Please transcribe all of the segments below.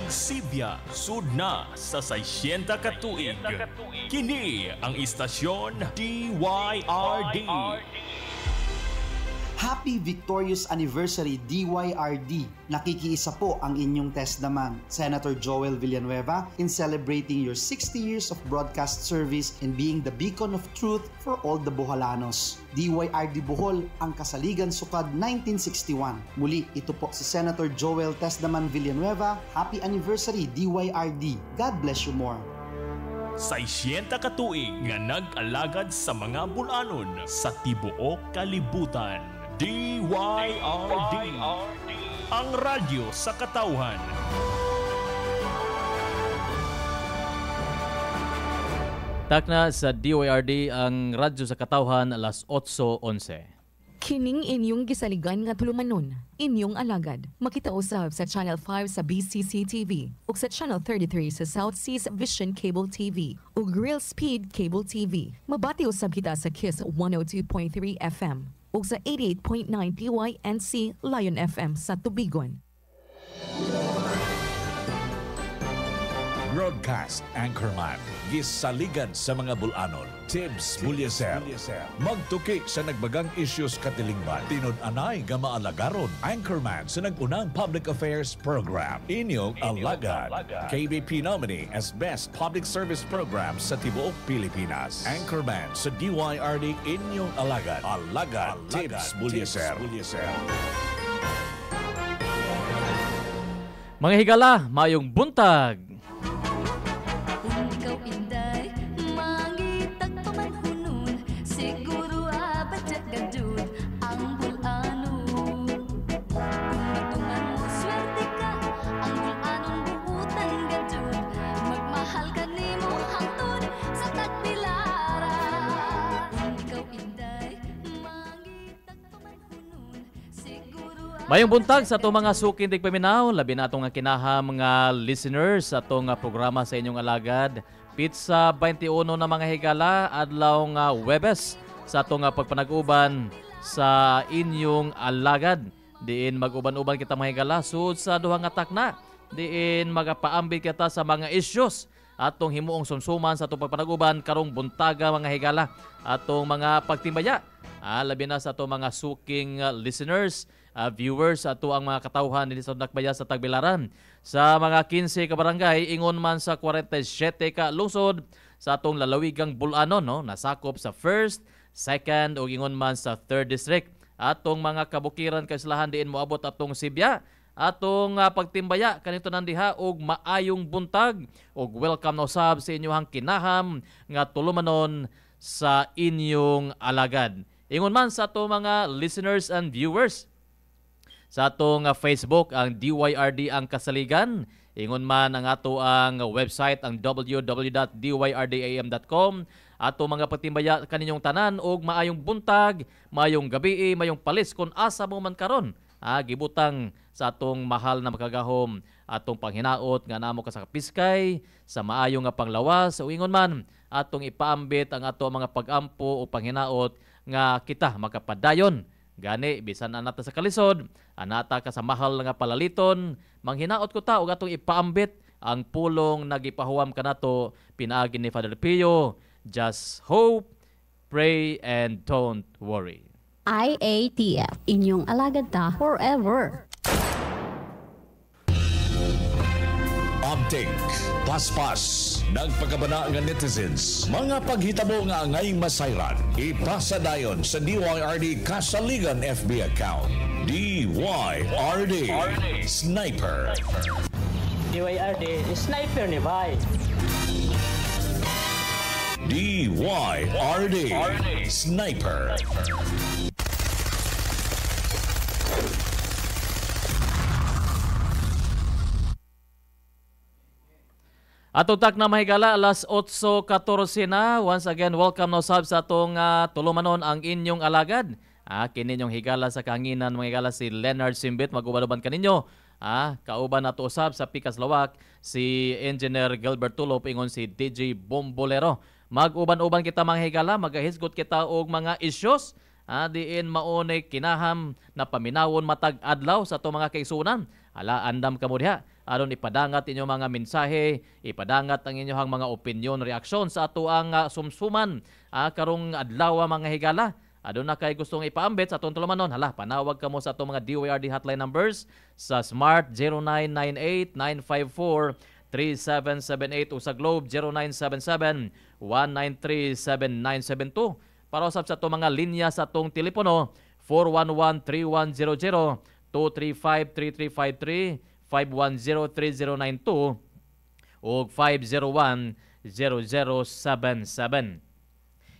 Nagsibya sudna sa 60 ka tuig. Kini ang istasyon DYRD. Happy Victorious Anniversary DYRD! Nakikiisa po ang inyong testament, Senator Joel Villanueva, in celebrating your 60 years of broadcast service and being the beacon of truth for all the Boholanos. DYRD Bohol, ang kasaligan sukad 1961. Muli, ito po si Senator Joel Testament Villanueva. Happy Anniversary DYRD! God bless you more! 60 ka tuig nga nag-alagad sa mga bulanon sa tibuok kalibutan. DYRD, ang radyo sa katawhan. Takna sa DYRD ang radyo sa katawhan alas 8:11. Kining inyong gisaligan nga tulumanon, inyong alagad. Makita usab sa Channel 5 sa BCC TV ug sa Channel 33 sa South Seas Vision Cable TV ug Real Speed Cable TV. Mabati usab kita sa KISS 102.3 FM ug sa 88.9 PYNC Lion FM sa Tubigon. Broadcast Anchorman, gisaligan sa mga bulanon, Tibbs Bulyaser. Magtuki sa nagbagang issues katilingban, tinud-anay nga maalagaron, Anchorman sa nagunang public affairs program. Inyong alagad, KBP nominee as Best Public Service Program sa tibuok Pilipinas. Anchorman sa DYRD, inyong alagad, Tibbs Bulyaser. Mga higala, mayong buntag! Mayong buntag sa itong mga suking tigpaminaw, labi na itong kinaham mga listeners sa itong programa sa inyong alagad. Pizza 21 na mga higala, adlaw nga Webes sa itong pagpanag-uban sa inyong alagad. Diin mag-uban-uban kita mga higala, suod sa duhang atak na. Diin magapaambit kita sa mga issues atong himuong sumsuman sa itong pagpanag-uban karong buntaga mga higala. Atong mga pagtimbaya, labi na sa itong mga suking listeners, viewers ato ang mga katawhan din sa Dakbaya sa Tagbilaran. Sa mga 15 ka barangay, ingon man sa 47 ka lungsod sa atong lalawigang Bulanon, no? Nasakop sa 1st, 2nd o ingon man sa 3rd district. Atong mga kabukiran kaislahan diin moabot atong Sibya. Atong pagtimbaya kanito nandiha og maayong buntag og welcome na usab sa inyohang kinaham nga tulumanon sa inyong alagad. Ingon man sa atong mga listeners and viewers sa atong Facebook, ang DYRD ang kasaligan. Ingon man ang ato ang website, ang www.dyrdam.com. Ato mga patimbaya kaninyong tanan og maayong buntag, maayong gabi, maayong palis kung asa mo man karon. Gibutang sa atong mahal na makagahom, atong panghinaot nga namo ka sa kapiskay, sa maayong nga panglawas. O ingon man, atong ipaambit ang ato mga pagampo o panghinaot nga kita makapadayon. Gani, bisan anata sa kalisod, anata ka sa mahal nga palaliton, manghinaot ko ta og atong ipaambit ang pulong nagipahuwam kanato pinaagi ni Father Pio. Just hope, pray, and don't worry. IATF, inyong alagad ta forever. Update, paspas, nagpagabana nga netizens, mga paghitabo nga ngayong masayran, ipasa dayon sa DYRD Kasaligan FB account. DYRD Sniper. DYRD Sniper ni Bay. DYRD Sniper. Atutak na mahigala, alas 8:14 na. Once again, welcome na usab sa atong tulumanon ang inyong alagad. Kininyong higala sa kahanginan, mga higala si Leonard Simbit, mag-uban-uban kaninyo. Kauban na to usab sa Pikas Lawak, si Engineer Gilbert Tulop, ingon si DJ Bombolero. Mag-uban-uban kita mga higala, magahisgot kita og mga issues. Diin maunay kinaham na paminawon matag adlaw sa itong mga kaisunan. Ala, andam ka mo diha. aron ipadangat inyong mga mensahe, ipadangat ang inyong mga opinion, reaksyon sa ato ang sumsuman karong adlaw mga higala. Aduna kay gustong ipaambit sa atong tulumanon, hala, panawag kamo sa atong mga DYRD hotline numbers sa Smart 0998-954-3778 o sa Globe 0977-193-7972. Para usab sa atong mga linya sa atong telepono 411-3100, 235-3353, 510-3092 o 501-0077.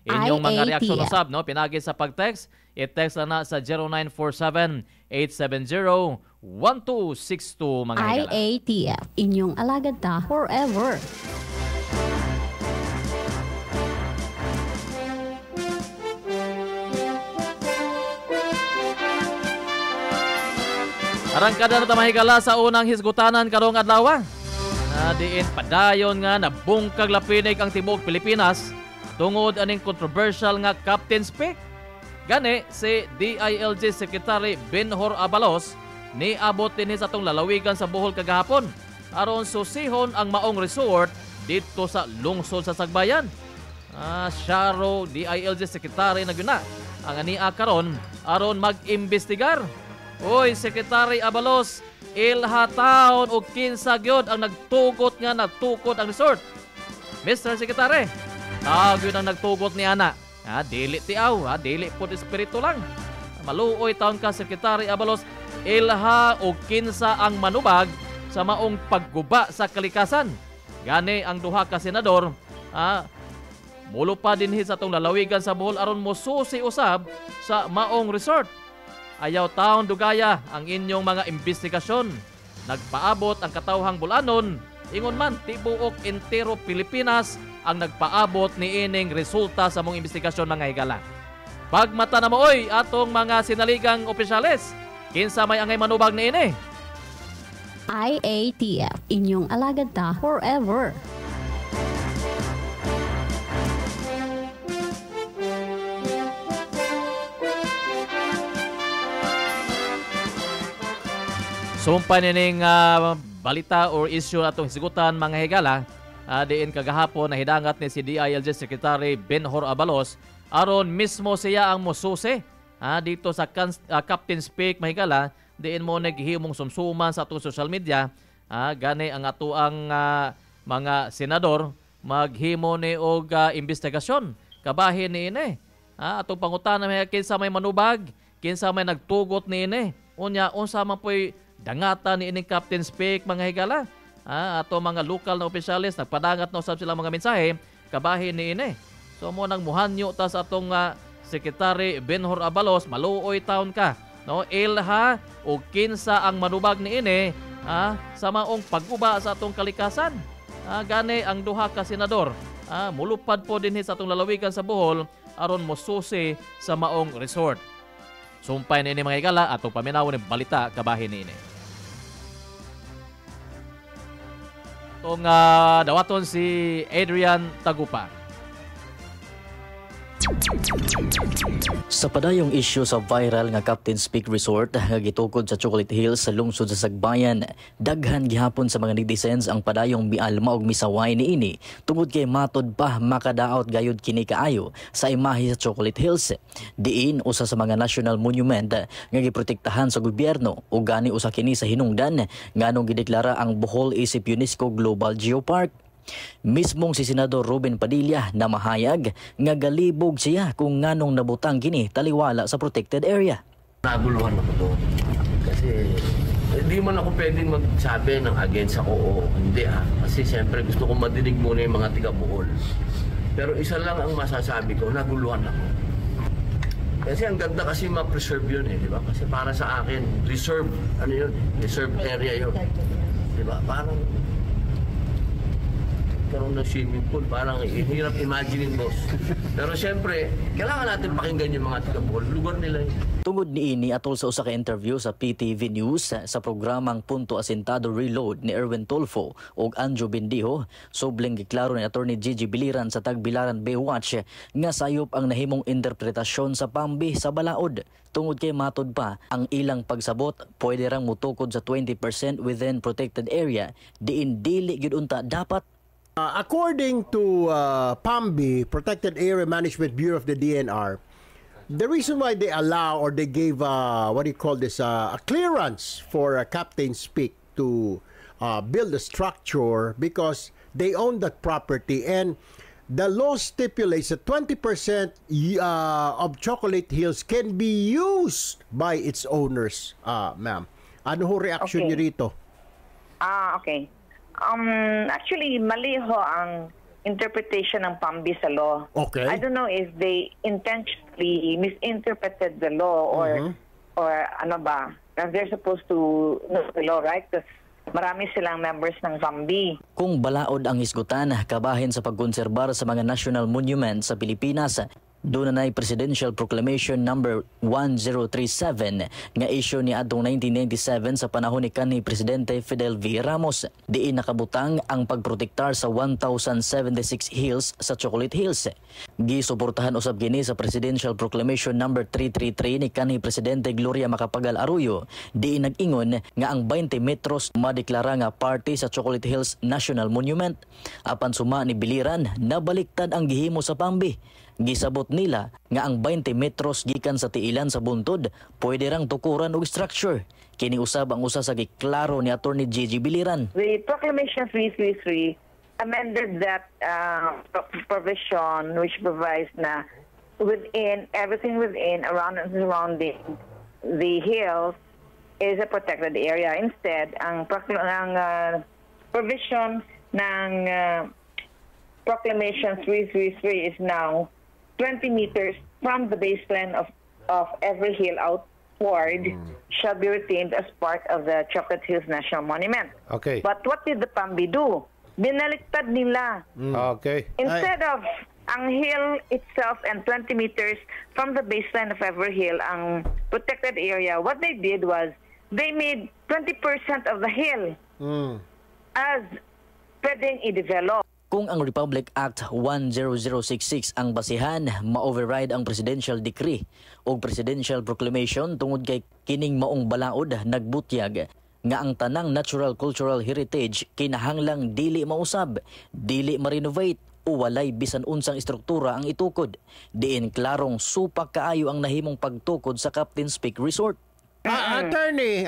Inyong mga reaksyon usab, no? Pinagi sa pag-text, i-text na sa 0947-870-1262 mga higala. IATF, inyong alagad ta forever. Arangkada na tamahigala sa unang hisgutanan karong adlaw. Diin padayon nga nabungkag lapinig ang tibuok Pilipinas tungod aning controversial nga Captain's Peak. Gani si DILG Secretary Benhur Abalos ni abot din sa atong lalawigan sa Bohol kagahapon aron susihon ang maong resort dito sa lungsod sa Sagbayan. Siya DILG Secretary na gyud na ang ania karon aron mag-imbestigar. Oy, Secretary Abalos, ilhataon og kinsa gyud ang nagtugot nga nagtukod ang resort. Mr. Secretary, yun ang nagtugot ni ana. Dili tiaw, dili po espiritu lang. Maluoy taon ka, Secretary Abalos, ilha o kinsa ang manubag sa maong pagguba sa kalikasan. Gani ang duha ka senador, mulo pa dinhi sa atong lalawigan sa Bohol aron mosusi usab sa maong resort. Ayaw taon dugaya ang inyong mga investigasyon. Nagpaabot ang katawhang bulanon, ingon man tibuok entero Pilipinas ang nagpaabot ni ining resulta sa mong investigasyon mga higala. Pagmata na mooy atong mga sinaligang opisyales, kinsa may angay manubag ni ini? IATF, inyong alagad ta forever. Sumpa nining balita or issue atong hisgutan mga higala, diin kagahapon na hidangat ni si DILG Secretary Benhur Abalos aron mismo siya ang mosusi dito sa Captain's Peak mga higala, diin mo naghihimong sumsuman sa atong social media. Gani ang ato ang mga senador maghimo ni og investigasyon kabahin ni ini. Atong pangutana may kinsa may manubag, kinsa may nagtugot ni ini, unya unsa man poy dangata ni ining Captain's Peak mga higala. Ato mga lokal na opisyalis nagpadangat na usab sila mga mensahe kabahin ni ini. So mo nang muhanyo ta sa atong Secretary Benhur Abalos, maluoy taon ka, no? Ilha o kinsa ang manubag ni ini sa maong pagguba sa atong kalikasan. Gani ang duha ka senador mulupad po dinhi sa atong lalawigan sa Bohol aron mosusi sa maong resort. Sumpay ni ini mga higala atong paminawon ni balita kabahin ni ini. Itong dawaton si Adrian Tagupa. Sa padayong issue sa viral nga Captain's Peak Resort nga gitukod sa Chocolate Hills sa lungsod sa Sagbayan, daghan gihapon sa mga netizens ang padayong mialma og misaway niini tungod kay matod pa makadaot gayud kini kaayo sa imahe sa Chocolate Hills. Diin usa sa mga national monument nga giprotektahan sa gobyerno ug gani usa kini sa hinungdan nganong gideklara ang Bohol isip UNESCO Global Geopark. Mismong si Senador Ruben Padilla na mahayag nga galibog siya kung nganong nabutang kini taliwala sa protected area. Naguluhan ako doon kasi hindi man ako pwedeng magsabi ng against ako o hindi kasi siyempre gusto kong madinig muna yung mga tiga Bohol. Pero isa lang ang masasabi ko, naguluhan ako. Kasi ang ganda kasi ma-preserve yun di ba? Kasi para sa akin, reserve, reserve area yun. Di ba? Parang magkaroon ng swimming pool. Parang hirap imaginein, boss. Pero siyempre, kailangan natin pakinggan yung mga taga Bohol. Lugar nila yun. Tungod niini atol sa usa ka interview sa PTV News sa programang Punto Asentado Reload ni Erwin Tulfo ug Anjo Bendijo, subling giklaro ni Attorney Gigi Biliran sa Tagbilaran Baywatch nga sayop ang nahimong interpretasyon sa pambi sa balaod. Tungod kay matod pa, ang ilang pagsabot pwede rang mutukod sa 20% within protected area, diin dili gyud unta dapat. According to PAMBI, Protected Area Management Bureau of the DNR, the reason why they allow or they gave what do you call this a clearance for Captain Speak to build a structure because they own that property, and the law stipulates that 20% of Chocolate Hills can be used by its owners. Ma'am, ano ho reaction niyo rito? Okay. Actually, mali ho ang interpretation ng PAMBI sa law. Okay. I don't know if they intentionally misinterpreted the law or ano ba. They're supposed to know the law, right? Because marami silang members ng PAMBI. Kung balaod ang hisgutan, kabahin sa pagkonserbar sa mga national monuments sa Pilipinas, doon na Presidential Proclamation number 1037 nga issue ni adtong 1997 sa panahon ni kanhi Presidente Fidel V. Ramos. Diin nakabutang ang pagprotektar sa 1,076 hills sa Chocolate Hills. Gisuportahan usab kini sa Presidential Proclamation number 333 ni kanhi Presidente Gloria Macapagal Arroyo. Diin nag-ingon nga ang 20 metros madeklara nga party sa Chocolate Hills National Monument. Apan suma ni Biliran, nabaliktad ang gihimo sa PAMBI. Gisabot nila nga ang 20 metros gikan sa tiilan sa buntod pwede rang tukuran og structure. Kini usab ang usa sa giklaro ni Attorney Gigi Biliran. The Proclamation 333 amended that provision which provides na everything within, around and surrounding the hills is a protected area. Instead, ang provision ng Proclamation 333 is now 20 meters from the baseline of every hill outward shall be retained as part of the Chocolate Hills National Monument. Okay. But what did the PAMBI do? Binaliktad nila. Okay. Instead of ang hill itself and 20 meters from the baseline of every hill, ang protected area, what they did was they made 20% of the hill as pwedeng i-develop. Kung ang Republic Act 10066 ang basihan, ma-override ang Presidential Decree o Presidential Proclamation tungod kay kining maong balaod nagbutyag nga ang tanang natural cultural heritage kinahanglang dili mausab, dili ma-renovate o walay bisan unsang istruktura ang itukod. Diin klarong supak kaayo ang nahimong pagtukod sa Captain's Peak Resort. Attorney,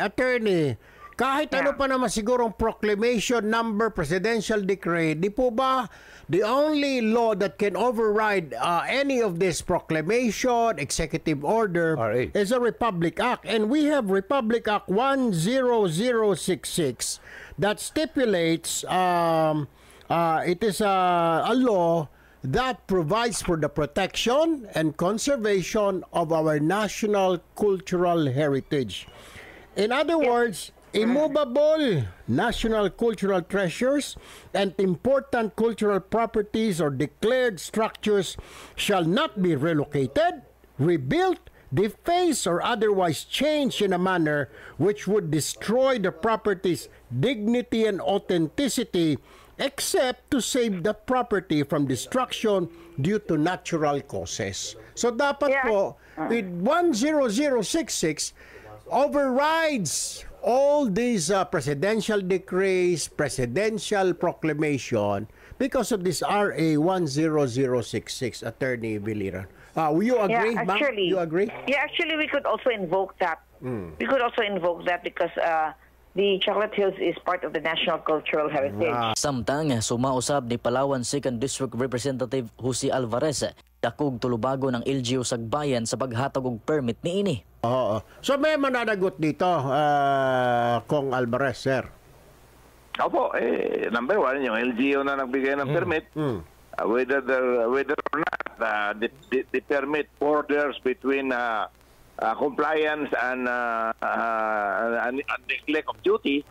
kahit ano pa naman sigurong proclamation number, presidential decree, di po ba the only law that can override any of this proclamation, executive order is a Republic Act. And we have Republic Act 10066 that stipulates it is a law that provides for the protection and conservation of our national cultural heritage. In other words, immovable national cultural treasures and important cultural properties or declared structures shall not be relocated, rebuilt, defaced, or otherwise changed in a manner which would destroy the property's dignity and authenticity, except to save the property from destruction due to natural causes. So dapat po, with 10066 overrides all these presidential decrees, presidential proclamation because of this RA 10066, Attorney Biliran. Will you agree, ma'am? Actually, you agree? Yeah, actually, we could also invoke that. We could also invoke that because the Chocolate Hills is part of the national cultural heritage. Samtang sumausab ni Palawan 2nd District Representative Jose Alvarez, dakog tulubago ng LGU Sagbayan sa paghatag og permit niini. Oo. So may mananagot dito, Kong Alvarez, sir. Opo, number one, yung LGU na nagbigay ng permit, whether or not the permit borders between compliance and neglect of duty,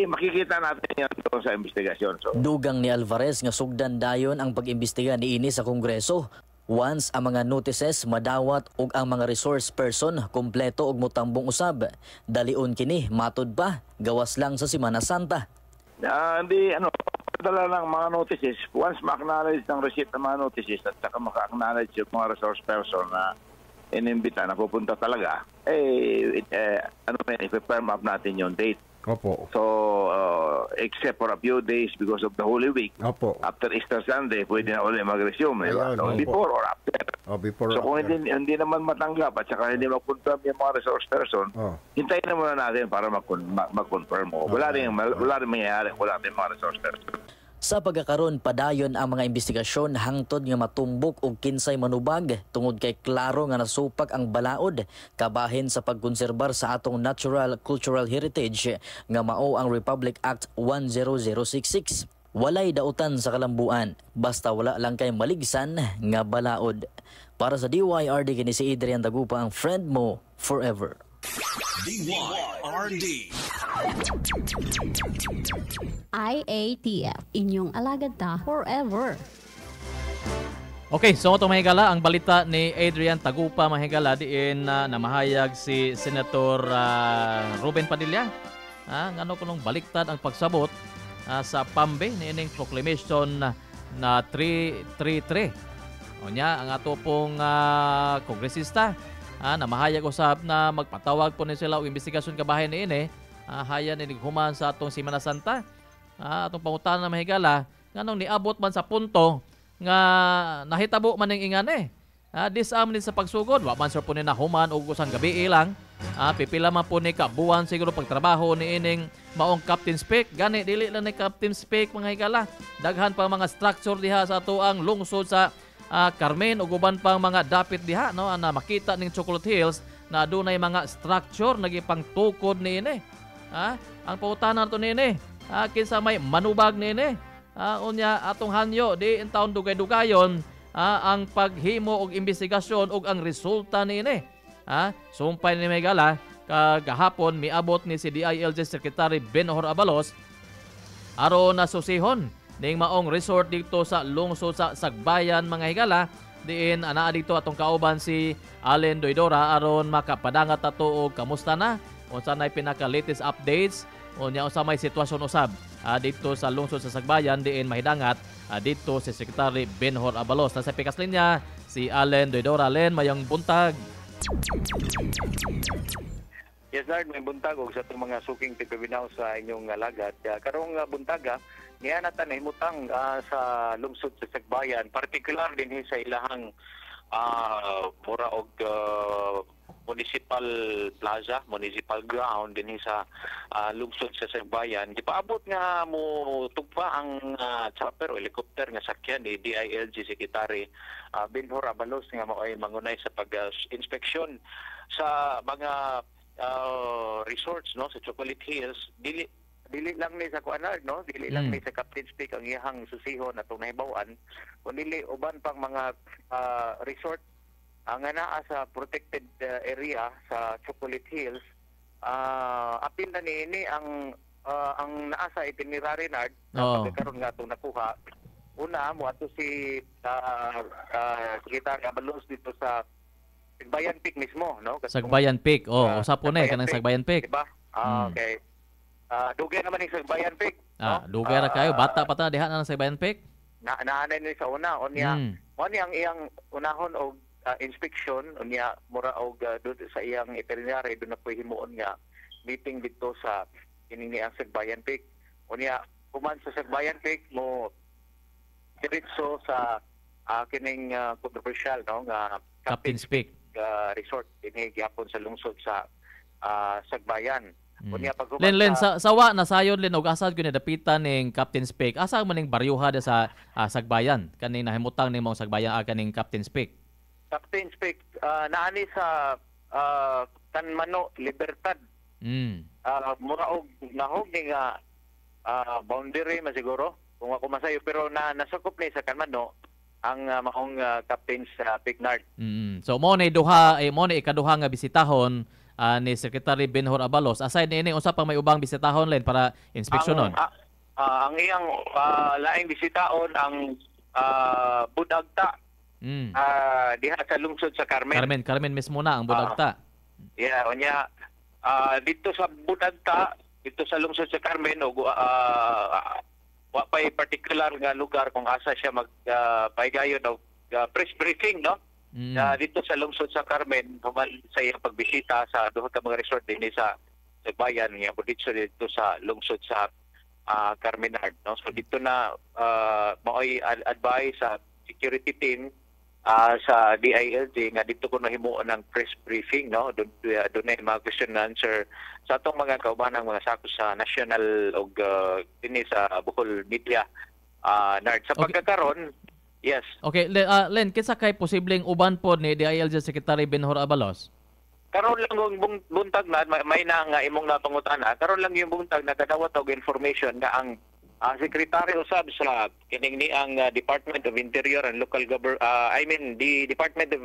makikita natin yan doon sa investigasyon. So, dugang ni Alvarez nga sugdan dayon ang pag-imbestiga niini sa Kongreso. Once ang mga notices madawat ug ang mga resource person kompleto ug motambong usab, dalion kini matud pa gawas lang sa Semana Santa. Hindi dala lang mga notices. Once ma-acknowledge ng receipt ng mga notices at saka maka-acknowledge yung mga resource person na inimbita na pupunta talaga, i-firm up natin yung date. Opo. So, except for a few days because of the Holy Week, Opo. after Easter Sunday, pwede na ulit mag-resume. Before or after. Before so, kung hindi naman matanggap at saka hindi mag-confirm yung mga resource person, hintayin na muna natin para mag-confirm mo. Wala rin mangyayari, wala rin mga resource person. Sa pagkakaroon padayon ang mga investigasyon hangtod nga matumbok og kinsay manubag tungod kay klaro nga nasupak ang balaod kabahin sa pagkonserbar sa atong natural cultural heritage nga mao ang Republic Act 10066. Walay dautan sa kalambuan basta wala lang kay maligsan nga balaod. Para sa DYRD kini si Adrian Dagupa, ang friend mo forever. DYRD IATF, inyong alagad ta forever. Okay, so ito mahigala ang balita ni Adrian Tagupa mahigala diin na namahayag si Senator Ruben Padilla. Ngano kunong baliktad ang pagsabot sa PAMBE niining proclamation na 333. Onya ang ato pong kongresista namahayag usab na magpatawag po ni sila og investigasyon kabahin niini hayan ni human sa atong Semana Santa. Atong pangutana na mahigala nganong niabot man sa punto nga nahitabo man ning ingane. Disam ni sa pagsugod wa man sir po ni nahuman og usang gabi lang. Pipila man po ni kabuan siguro pagtrabaho ni ining maong Captain Speak. Gani dili lang ni Captain Speak mga higala. Daghan pa mga structure diha sa atuang lungsod sa Carmen ug uban pang mga dapit diha no na makita ning Chocolate Hills na adunay mga structure nagipang tukod niini. Ang pangutana nato niini kinsa may manubag niini. Unya atong hanyo di in taon dugay-dugayon ang paghimo og investigasyon ug ang resulta niini. Sumpay ni Megala kagahapon miabot ni si DILG Secretary Benhor Abalos aron na susihon ning maong resort dito sa lungsod sa Sagbayan mga higala diin anaa dito atong kauban si Allen Doidora aron makapadangat ato og kamusta na unsa nay pinaka latest updates unya unsa may sitwasyon usab dito sa lungsod sa Sagbayan diin mahidangat dito si Secretary Benhor Abalos. Nasa pikas linya si Allen Doidora. Allen, mayong buntag. Yes, Lord, may buntag og sa itong mga suking tigabinaw sa inyong alagad. Karong buntaga, niya nata nahimutang sa lungsod sa Sagbayan, particular din sa ilahang mura og municipal plaza, municipal ground din sa lungsod sa Sagbayan. Di paabot nga mo tugpa ang chopper o helicopter nga sakyan ni DILG Secretary Benhor Abalos nga mao'y mangunay sa pag-inspeksyon sa mga resorts no sa Chocolate Hills. Dili lang ni sa kuanar no, dili lang ni sa Captain Speak ang iyang susihon atong nahibaw-an, kundi uban pang mga resort ang naa sa protected area sa Chocolate Hills. Apil na niini ang naa sa itinerary na pagkakaroon nga itong nakuha. Una mo ato si Secretary Abalos dito sa Sagbayan Peak mismo, no? Sagbayan Peak. Usa po na kanang Sagbayan Peak. Diba? Okay. Dugay naman ni Sagbayan Peak. Dugay ra kayo bata pa ta diha na Sagbayan Peak. Naanay ni sa una unya. Oni ang iyang unahon og inspection unya mura og sa iyang itinerary do na poy himuon nga meeting dito sa kining ang Sagbayan Peak. Unya human sa Sagbayan Peak mo diretso sa kining controversial no nga Captain Speak resort dinhi gyapon sa lungsod sa Sagbayan. Len sawa na sayon len og asad gyud dapitan ning Captain Speak. Asa man ning baryuha sa Sagbayan kaning nahimutang ning mga Sagbayan kaning Captain Speak. Captain Speak naani sa Tanmano Libertad. Mura og nahog ni nga boundary masiguro kung ako masayo pero nasakop ni sa Tanmano ang maong Captain sa Pignard. So mo ni ikaduha nga bisitahon ni Secretary Benhur Abalos. Aside niini unsa pang may ubang bisitahon len para inspeksyonon? Ang iyang laing bisitaon ang Budagta. Diha sa lungsod sa Carmen. Carmen mismo na ang Budagta. Yeah, unya dito sa Budagta, dito sa lungsod sa Carmen og wa pay particular nga lugar kung asa siya magpaygayon og press briefing, no? Dito sa lungsod sa Carmen, human sa iyang pagbisita sa duha ka mga resort din sa bayan niya, dito sa lungsod sa Carmenard, no? So dito na maoy advice sa security team sa DILG nga dito ko nahimuon ng press briefing, no? Doon ay mga question and answer sa atong mga kaubanang mga sakos sa national o dinhi sa Bohol media. Nard sa pagkakaroon, yes. Okay, Len, kinsa kay posibleng uban po ni DILG Secretary Benhur Abalos? Karon lang yung buntag na may na nga imong napangutana. Karon lang yung buntag nakadawat og information nga ang Secretary usab sa kining ni ang Department of Interior and Local Government, the Department of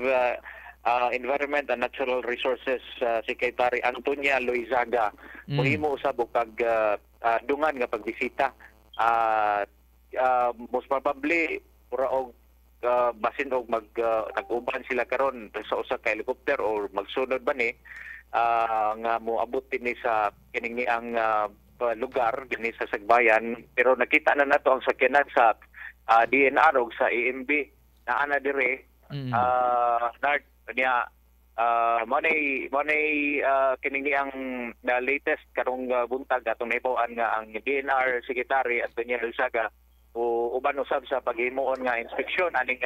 Environment and Natural Resources Secretary Antonia Loizaga mohimo usab og dungan nga pagbisita. Most probably pura og basin og nag-uban sila karon sa usa ka helicopter or magsunod ba ni nga moabot dinhi sa kining ni ang lugar dinhi sa Sagbayan, pero nakita na nato ang sakyanan sa DNR ug sa EMB na ana dire niya money kining ni ang latest karong buntag atong nahibaw-an nga ang DNR Secretary Antonio Lusaga o uban usab sa paghimuon nga inspeksyon aning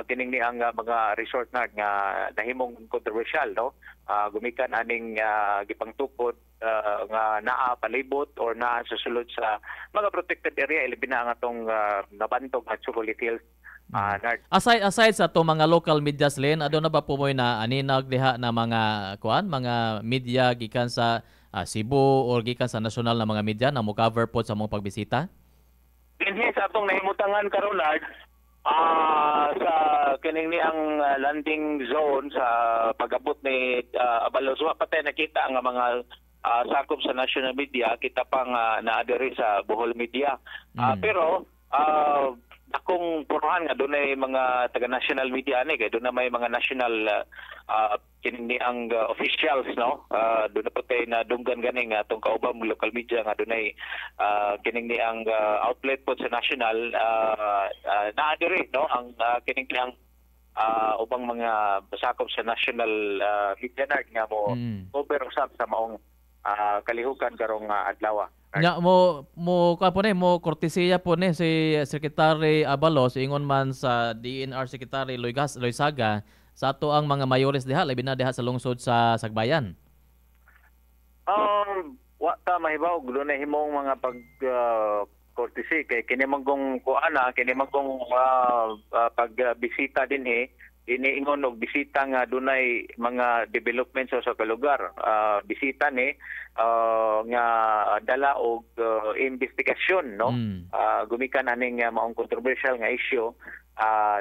kining ni ang mga resort nga nahimong controversial, no? Gumikan aning gipangtukod nga naa palibot or naa sa sulod sa mga protected area ilabina ang atong nabantog at Chocolate Hills. Aside sa to mga local media Len, adto na ba po moy na aninag diha na mga mga media gikan sa Cebu or gikan sa national na mga media na mo cover po sa mga pagbisita? Dinhi sa atong nahimutangan karon sa kining ni ang landing zone sa pag-abot ni Abalos, patay nakita ang mga sakop sa national media, kita pang naadiri sa Bohol media. Pero akong puruhan nga doon ay mga taga-national media ni kay doon na may mga national kining ni ang officials, no? Doon na patay na dunggan ganing atong kaubang local media nga doon ay kining ni ang outlet po sa national naadiri, no? Ang kining ni ang ubang mga sakop sa national media nga mo cover usab sa maong kalihukan karong adlaw. Nya mo kapo ni mo kortesiya po ni si Secretary Abalos ingon man sa DNR Secretary Loizaga sa ato ang mga mayores diha labi na diha sa lungsod sa Sagbayan. Wa ta mahibaw gud na himong mga pag kortesi kay kini magong kuana kini magong pagbisita dinhi iniingon og bisita nga dunay mga developments sa kalugar. Bisita ni nga dala og investigasyon, no? Gumikan aning maong controversial nga issue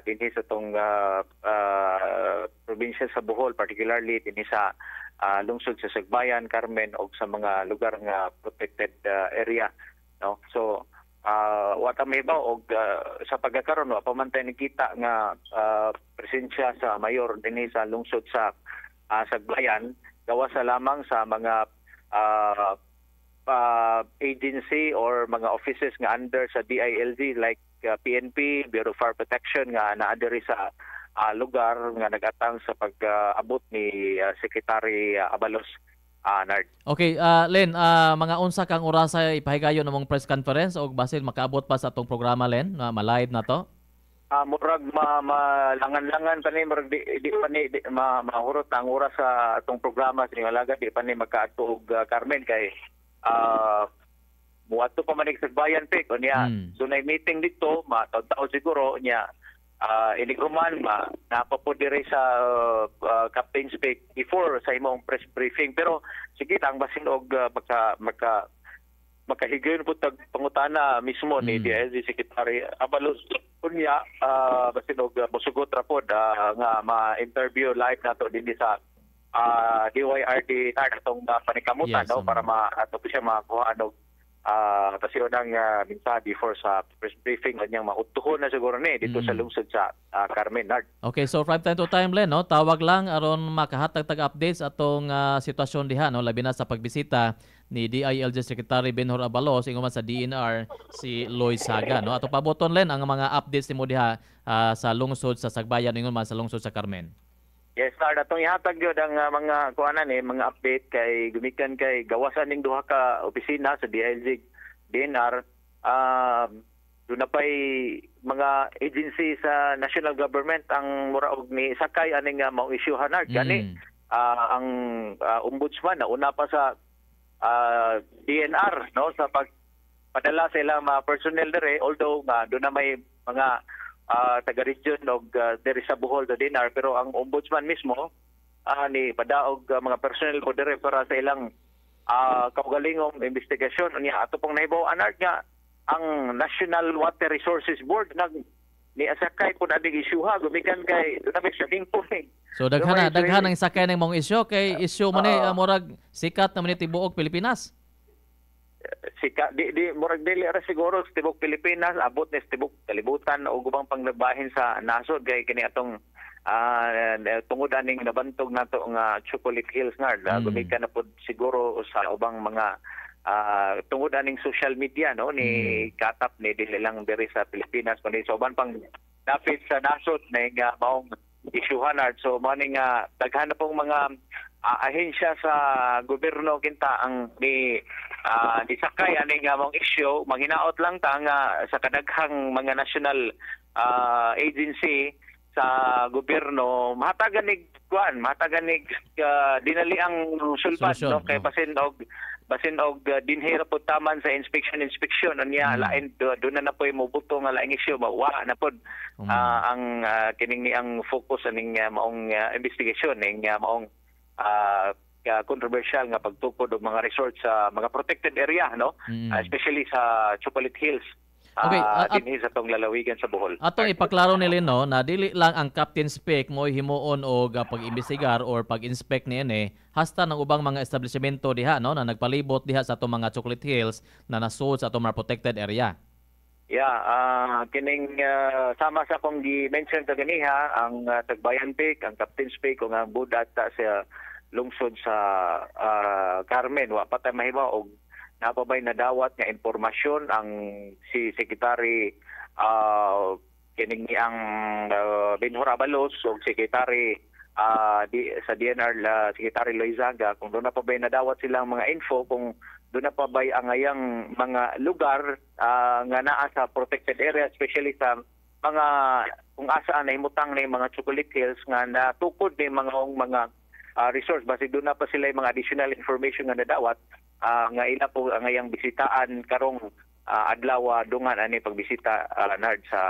dinhi sa tong probinsya sa Bohol, particularly dinhi sa lungsod sa Sagbayan, Carmen og sa mga lugar nga protected area, no? So wata mahibaw og sa pagkakaroon wa pa man tayo nakita nga presensya sa mayor dinhi sa lungsod sa Sagbayan gawa sa lamang sa mga agency or mga offices nga under sa DILG like PNP, Bureau of Fire Protection nga naadiri sa lugar nga nagatang sa pag-abot ni Secretary Abalos. Nard. Okay, Len, mga unsa kang orasa ipahigayon namong press conference o basin makaabot pa sa atong programa, Len, na ma-live na to? Murag malangan-langan pa ni murag di pa ni mahurot ang oras sa atong programa sa Alaga, di pa ni magkaadto og Carmen kay muadto pa man sa Bayan Pek unya dunay meeting dito mataw siguro nya inigruman napapodire sa Captain Speak before sa imong press briefing, pero sige ang basin og magka makahigayon po tag pangutana mismo ni DILG Secretary Abalos kunya basin og mosugot ra pod nga ma-interview live nato dinhi sa DYRD atong panikamutan Yes, no para ato siya makuha og kasi unang mensahe before sa press briefing kanyang mautuhon na siguro ni dito sa lungsod sa Carmen Nard. Okay, so from time to time Len, no, tawag lang aron makahatag tag updates atong sitwasyon diha no, labi na sa pagbisita ni DILG Secretary Benhur Abalos ingon man sa DNR si Lloyd Saga no. Ato paboton Len ang mga updates nimo diha sa lungsod sa Sagbayan ingon man sa lungsod sa Carmen. Yes, sir. Atong ihatag yun ang mga kuanan mga update kay gumikan kay gawasan ning duha ka opisina sa DILG DNR. Doon na pa'y mga agency sa national government ang muraog ni sakay aning mao isyuhan gani ang ombudsman na una pa sa DNR no sa pagpadala sa ilang mga personnel dire although doon na may mga taga-region og diri sa Bohol do DNR pero ang ombudsman mismo ni padaog mga personnel po dire para sa ilang kaugalingong investigasyon unya ato pong nahibaw-an nga ang National Water Resources Board ni asakay kun adig isyuha gumikan kay dunay sabing puning. So daghan ang sakay ng mga isyu kay isyu man ni murag sikat na man ni tibuok Pilipinas. Sika di murag dili ra siguro sa tibok Pilipinas abot ni tibok kalibutan o gubang pangnagbahin sa nasod kay kini atong tungod aning nabantog nato nga Chocolate Hills nga gumikan na pod siguro sa ubang mga tungod aning social media no ni katap ni dili lang diri sa Pilipinas kundi sa uban pang dapit sa nasod na maong isyuhan so maning daghan na pong mga ahensya sa gobyerno kinta ang ni sakay aning mong issue manghinaot lang ta nga sa kadaghang mga national agency sa gobyerno mahatagan nig dinali ang sulbad no kay basin og dinhira po taman sa inspection unya lain doon na po mobuto nga laing issue mawa na pod ang kining ni ang focus aning maong investigation ning maong controversial nga pagtukod og mga resort sa mga protected area no especially sa Chocolate Hills dinhi sa tong lalawigan sa Bohol. Atong ipaklaro nila no na dili lang ang Captain Spec mo himuon og pag-imbestigar or pag-inspect niini hasta ng ubang mga establishmento diha no na nagpalibot diha sa atong mga Chocolate Hills na nasud sa atong mga protected area. Yeah, kining sama sa kong gi-mention ganiha ang Tagbayan Peak, ang Captain Spec ug ang budat sa lungsod sa Carmen wa patay mahibaw og napabay na dawat nga impormasyon ang si Secretary kining ang Benhur Abalos ug Secretary sa DNR Secretary Lloyd Saga kung doon na pabay na dawat silang mga info kung doon na pabay ang ayang mga lugar nga naa sa protected area especially sa mga kung asaan nahimutang na mga Chocolate Hills nga natukod ni mga resource basig doon na pa sila yung mga additional information nga nadawat nga ila po ang ngayang bisitaan karong adlaw dungan ani pagbisita Nard sa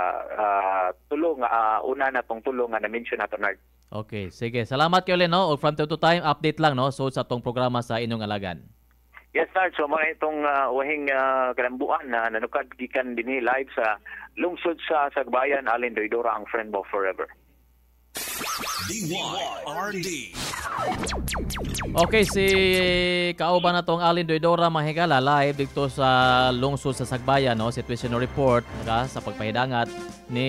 tulong una na tong tulong nga na-mention nato Nard. Okay, sige. Salamat kayo Len no. From time to time update lang no so sa tong programa sa inyong alagan. Yes, Nard. So mga itong wahing kalambuan na nanukad gikan dinhi live sa lungsod sa Sagbayan Allen Doydora ang friend mo forever. DYRD. Okay, si kauban na tong Allen Doydora mahigala live dito sa lungsod sa Sagbayan no, situation report sa pagpahidangat ni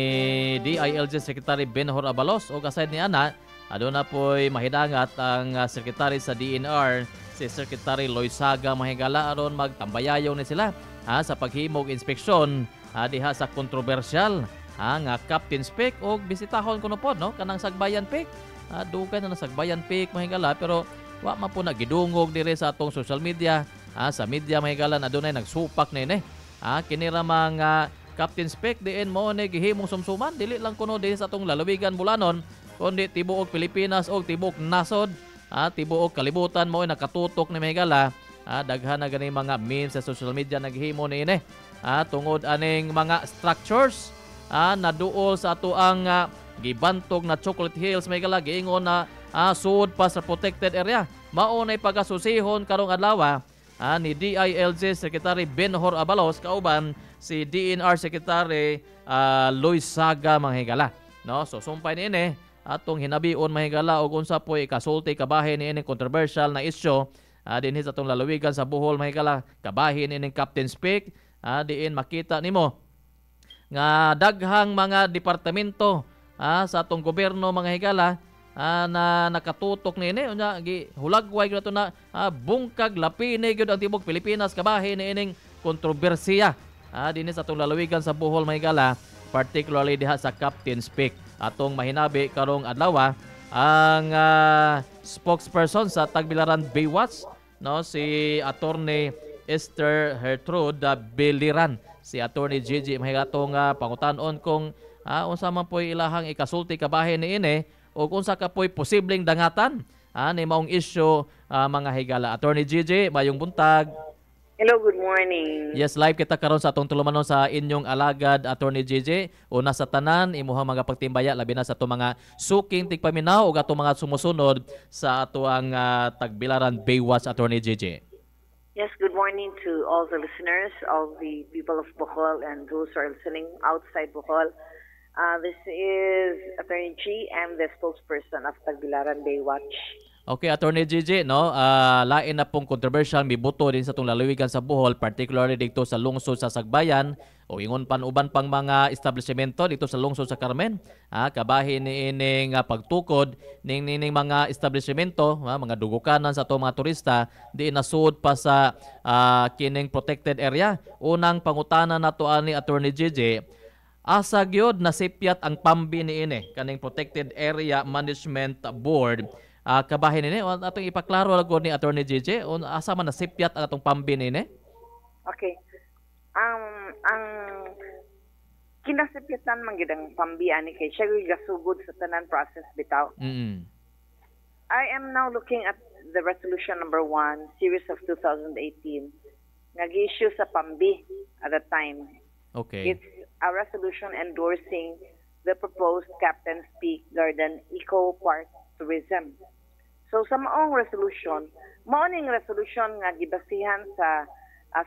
DILG Secretary Benhur Abalos o aside ni ana aduna po'y mahidangat ang Secretary sa DNR si Secretary Lloyd Saga mahigala aron magtambayayaw ni sila sa paghimog inspeksyon diha sa kontrobersyal nga Captain Peak o bisitahon kuno pod no kanang Sagbayan Peak. Dugay na Sagbayan Peak mahigala pero wa man po nagidungog dire sa atong social media. Sa media mahigala na dunay nagsupak na ini. Kini ra mga Captain Peak diin mo ni gihimong sumsuman dili lang kuno diha sa atong lalawigan Bulanon kundi tibuok Pilipinas o tibuok nasod. Tibuok kalibutan mo nakatutok ni mahigala. Daghan na gani mga memes sa social media naghimo ni ini. Tungod aning mga structures naduol sa ato ang gibantog na Chocolate Hills may giingon na sud pa sa protected area. Mao nay pagasusihon karong adlaw ni DILG Secretary Benhor Abalos kauban si DNR Secretary Luis Saga manghigala. No, so sumpay niini atong hinabion mahigala og unsa poy kasulti kabahin niini controversial na issue dinhi sa atong lalawigan sa Bohol mahigala kabahin niini Captain Speak diin makita nimo nga daghang mga departamento sa atong gobyerno mga higala na nakatutok nini unya hulagway gyud ato na bungkag lapini gyud ang tibok Pilipinas kabahin niining kontrobersiya dinhi sa atong lalawigan sa Bohol mga higala, particularly diha sa Captain Speak. Atong mahinabi karong adlaw ang spokesperson sa Tagbilaran Baywatch, no, si Attorney Esther Hertrude Biliran, si Attorney Gigi mahigatong pangutanon kung unsa man poy ilahang ikasulti kabahin niini o unsa ka poy posibleng dangatan ni maong issue mga higala. Attorney Gigi, mayong buntag. Hello, good morning. Yes, live kita karon sa atong tulumanon sa inyong alagad, Attorney JJ. Una sa tanan, imuha mga pagtimbaya labi na sa atong mga suking tigpaminaw o atong mga sumusunod sa atuang Tagbilaran Baywatch, Attorney JJ. Yes, good morning to all the listeners, all the people of Bohol and those who are listening outside Bohol. This is Attorney G. I'm the spokesperson of Tagbilaran Baywatch. Okay, Attorney Gigi, no? Lain na pong controversial mibuto din sa itong lalawigan sa Bohol, particularly dito sa lungsod sa Sagbayan o ingon pan uban pang mga establishmento dito sa lungsod sa Carmen. Kabahin niining pagtukod ning mga establishmento, mga dugukanan sa itong mga turista, di nasuod pa sa kining protected area. Unang pangutanan nato ani Attorney Gigi, asa gyud nasipyat ang pambi niini kaning Protected Area Management Board. Kabahin nini o atong ipaklaro lagod ni Attorney JJ o asa man nasipyat ang atong pambi nini? Okay. Ang kinasipyatan man gid ang pambi ani kay siya gasugod sa tanan process bitaw. I am now looking at the resolution number 1 series of 2018 nga gi-issue sa pambi at the time. Okay. It's a resolution endorsing the proposed Captain Speak Garden Eco Park Tourism. So sa maong resolution, maoning resolution nga gibasihan sa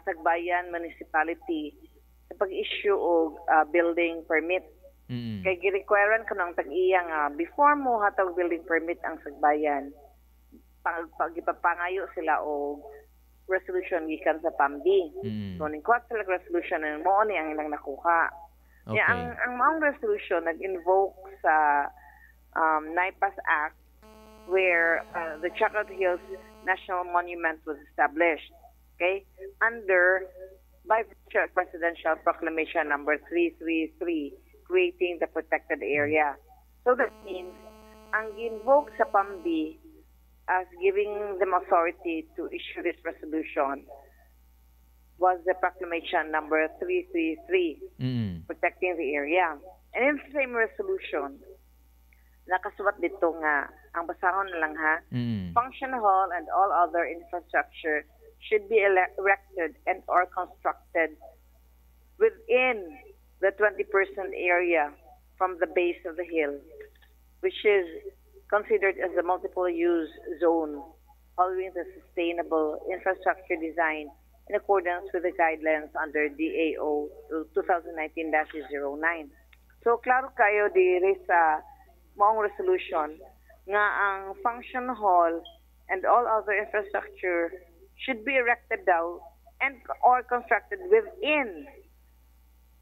Sagbayan Municipality sa pag-issue og building permit. Kay gi-requirean ko ng tag-iya nga before mo hatag building permit ang Sagbayan, pagipapangayo sila og resolution gikan sa PAMBI. So ning kuha sila resolution and maoni ang ilang nakuha. Okay. Ang maong resolution nag-invoke sa NIPAS Act where the Chocolate Hills National Monument was established, okay, under by Presidential Proclamation number 333, creating the protected area. So that means ang invoke sa PAMBI as giving them authority to issue this resolution was the Proclamation number 333, protecting the area. And in the same resolution, nakasulat dito nga, ang basahon na lang ha, function hall and all other infrastructure should be erected and or constructed within the 20% area from the base of the hill, which is considered as a multiple use zone, following the sustainable infrastructure design in accordance with the guidelines under DAO 2019-09. So, klaro kayo diri sa maong resolution nga ang function hall and all other infrastructure should be erected daw and or constructed within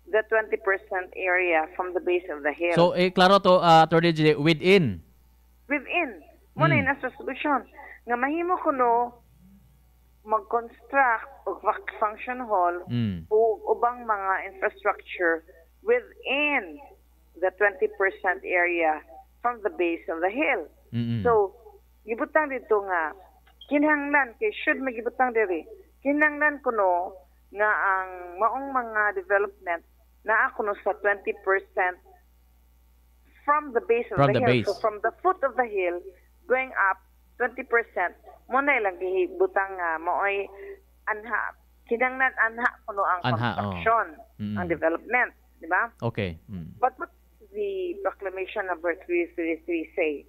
the 20% area from the base of the hill. So, klaro to, Attorney G, within? Within. Muna yung resolution. Nga mahimo kuno mag-construct o function hall o ubang mga infrastructure within the 20% area from the base of the hill. So, gibutang dito nga, kinahanglan, kay should magibutang diri, kinahanglan kuno nga ang maong mga development na kuno sa 20% from the base of the hill. So, from the foot of the hill, going up 20%, muna ilang gibutang nga, maoy anha, kinahanglan anha kuno ang construction, ang development, di ba? Okay. But what the Proclamation number 333 say?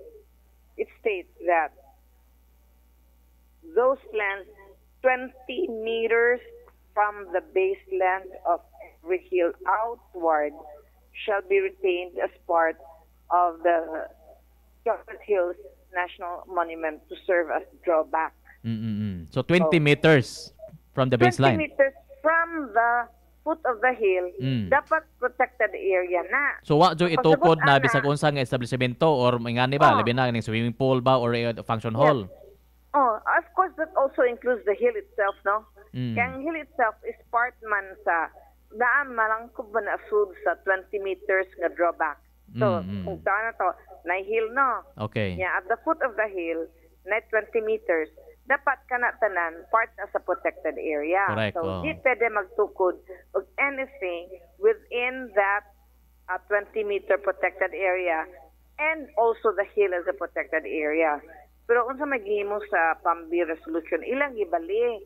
It states that those plans 20 meters from the baseline of every hill outward shall be retained as part of the Chocolate Hills National Monument to serve as drawback. So 20 meters from the baseline. 20 meters from the foot of the hill, dapat protected area na. So wa jo itukod na bisag unsa nga establishmento or ingani ba labi na ning swimming pool ba or function hall? Oh, of course that also includes the hill itself, no? Kaya ang hill itself is part man sa daan malangkob man asud sa 20 meters nga drawback. So, kung saan na to, na hill, no? Okay. Yeah, at the foot of the hill, na 20 meters, dapat ka na tanan part na sa protected area. Correct. So, di pwede magtukod of anything within that 20-meter protected area and also the hill as a protected area. Pero kung sa maghimo sa PAMBI resolution, ilang ibali.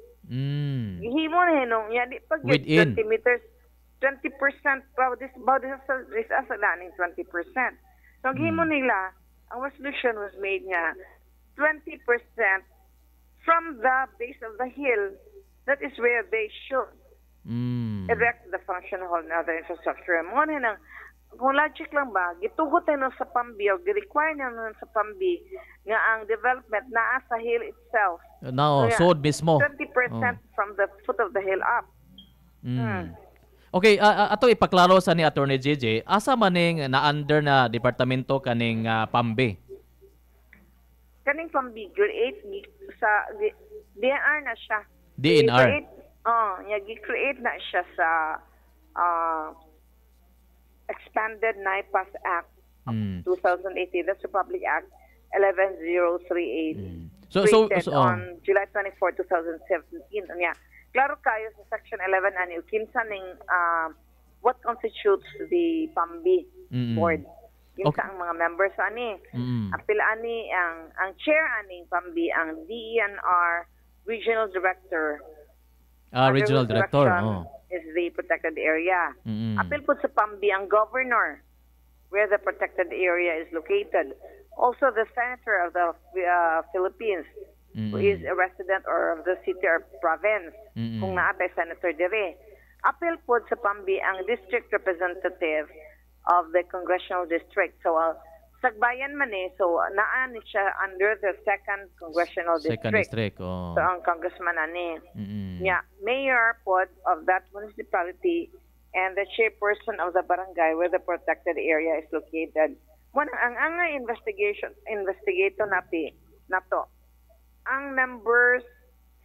Gihimo na hinong, di pag 20 meters, 20%, about this as a daning 20%. So, gihimo nila, ang resolution was made nga 20% from the base of the hill, that is where they should erect the function hall and other infrastructure. Muna nang, kung logic lang ba, gitugot na sa PAMBI o gi-require na sa PAMBI nga ang development naa sa hill itself. No, so mismo. 20% from the foot of the hill up. Okay, ato ipaklaro sa ni Attorney JJ, asa maning na-under na departamento kaning PAMBI? Kaning PAMBI, grade 8 sa DNR na siya. DNR? Gi-create na siya sa Expanded NIPAS Act of 2018. That's Republic Act 11038. Created on July 24, 2017. Klaro kayo sa Section 11 ani kinsa ning what constitutes the PAMBI board. Kinsa ang mga members ani. Apil ani ang chair ani PAMBI ang DENR Regional Director. Regional Director. Is the protected area. Apil po sa PAMBI ang governor where the protected area is located. Also the senator of the Philippines who is a resident or of the city or province kung naatay senator dire. Apil po sa PAMBI ang district representative of the congressional district. So Sagbayan man so naan siya under the 2nd congressional district. Second district, So ang congressman ani. Mayor pod of that municipality and the chairperson of the barangay where the protected area is located. Ang investigator nato ang members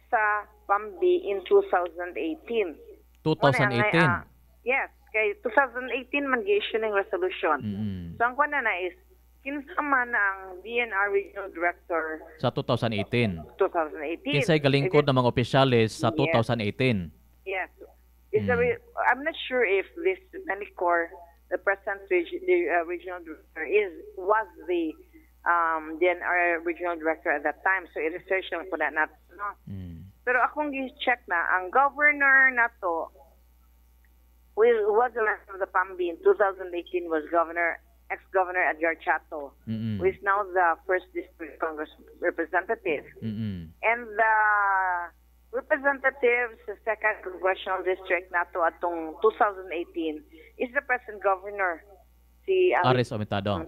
sa PAMBI in 2018. 2018? Yes, kay 2018 man gi-issue ng resolution. So ang kuna na is kinsa man ang DNR Regional Director sa 2018. 2018. Kinsay galingkod ng mga opisyalis sa 2018. Yes. I'm not sure if this Manicor, the present regional director, was the DNR Regional Director at that time. So i-research lang po na natin. No? Pero akong i-check na, ang governor na to, who was the last of the PAMBI in 2018 was ex-Governor Edgar Chato, who is now the 1st District Congress representative. And the representative sa 2nd Congressional District nato atong 2018 is the present governor, si Aris Aumentado.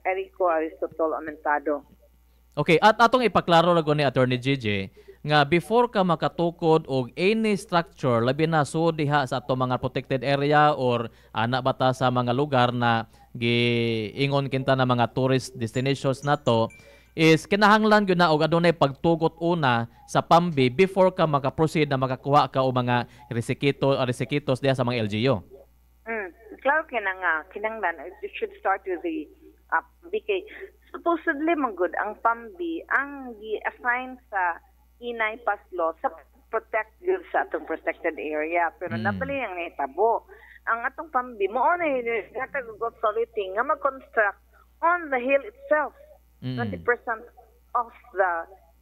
Erico Aristotol Aumentado. Okay, at atong ipaklaro lago ni Attorney JJ nga before ka makatukod og any structure labi na so diha sa ato mga protected area or ana bata sa mga lugar na giingon kinta na mga tourist destinations nato is kinahanglan gyud na og adunay pagtugot una sa PAMBI before ka maka-proceed na makakuha ka og mga resikitos diha sa mga LGU. Klaro kinanglan it should start with the BK. Supposedly manggod ang PAMBI ang gi-assign sa Inay Paslo sa protect yun sa atong protected area. Pero nabali ang naitabo. Ang atong PAMBI, mo na yung authority nga mag-construct on the hill itself. 20% of the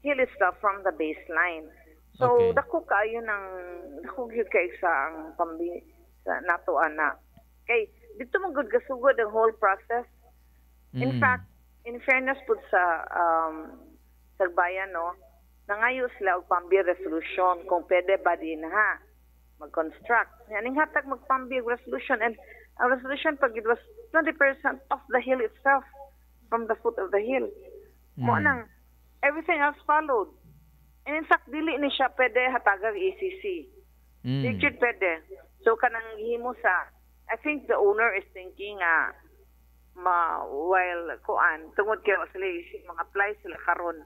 hill itself from the baseline. So, dako kayo dako kayo sa ang PAMBI sa nato ana. Kay, dito magod gasugod ang whole process. In fact, in fairness po sa Sagbayan, no, nangayo sila og pambi resolution kung pwede ba din ha mag-construct. Yaning hatag magpambi og resolution, and ang resolution pag it was 20% of the hill itself from the foot of the hill. Mo nang everything else followed. And in fact, dili ni siya pwede hatagang ECC. Di jud pwede. So kanang himo sa, I think the owner is thinking while kuan tungod kay sila mag-apply sila karon.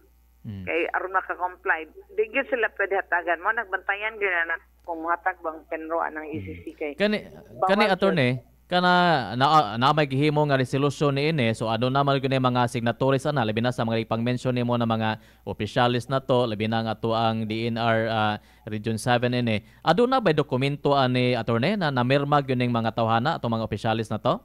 Kay aron maka-comply. Di gyud sila pwede hatagan. Mo nagbantayan gyud na kung hatag bang penroan ng ECC kay. Kani attorney, kana na may gihimo nga resolution ni ini, so ano naman gyud mga signatories ana, labi na sa mga ipang-mention nimo na mga opisyalis na to, labi na nga to ang DNR Region 7 ini. Ado na ba dokumento ani attorney na namirma gyud ning mga tawhana atong mga opisyalis na to?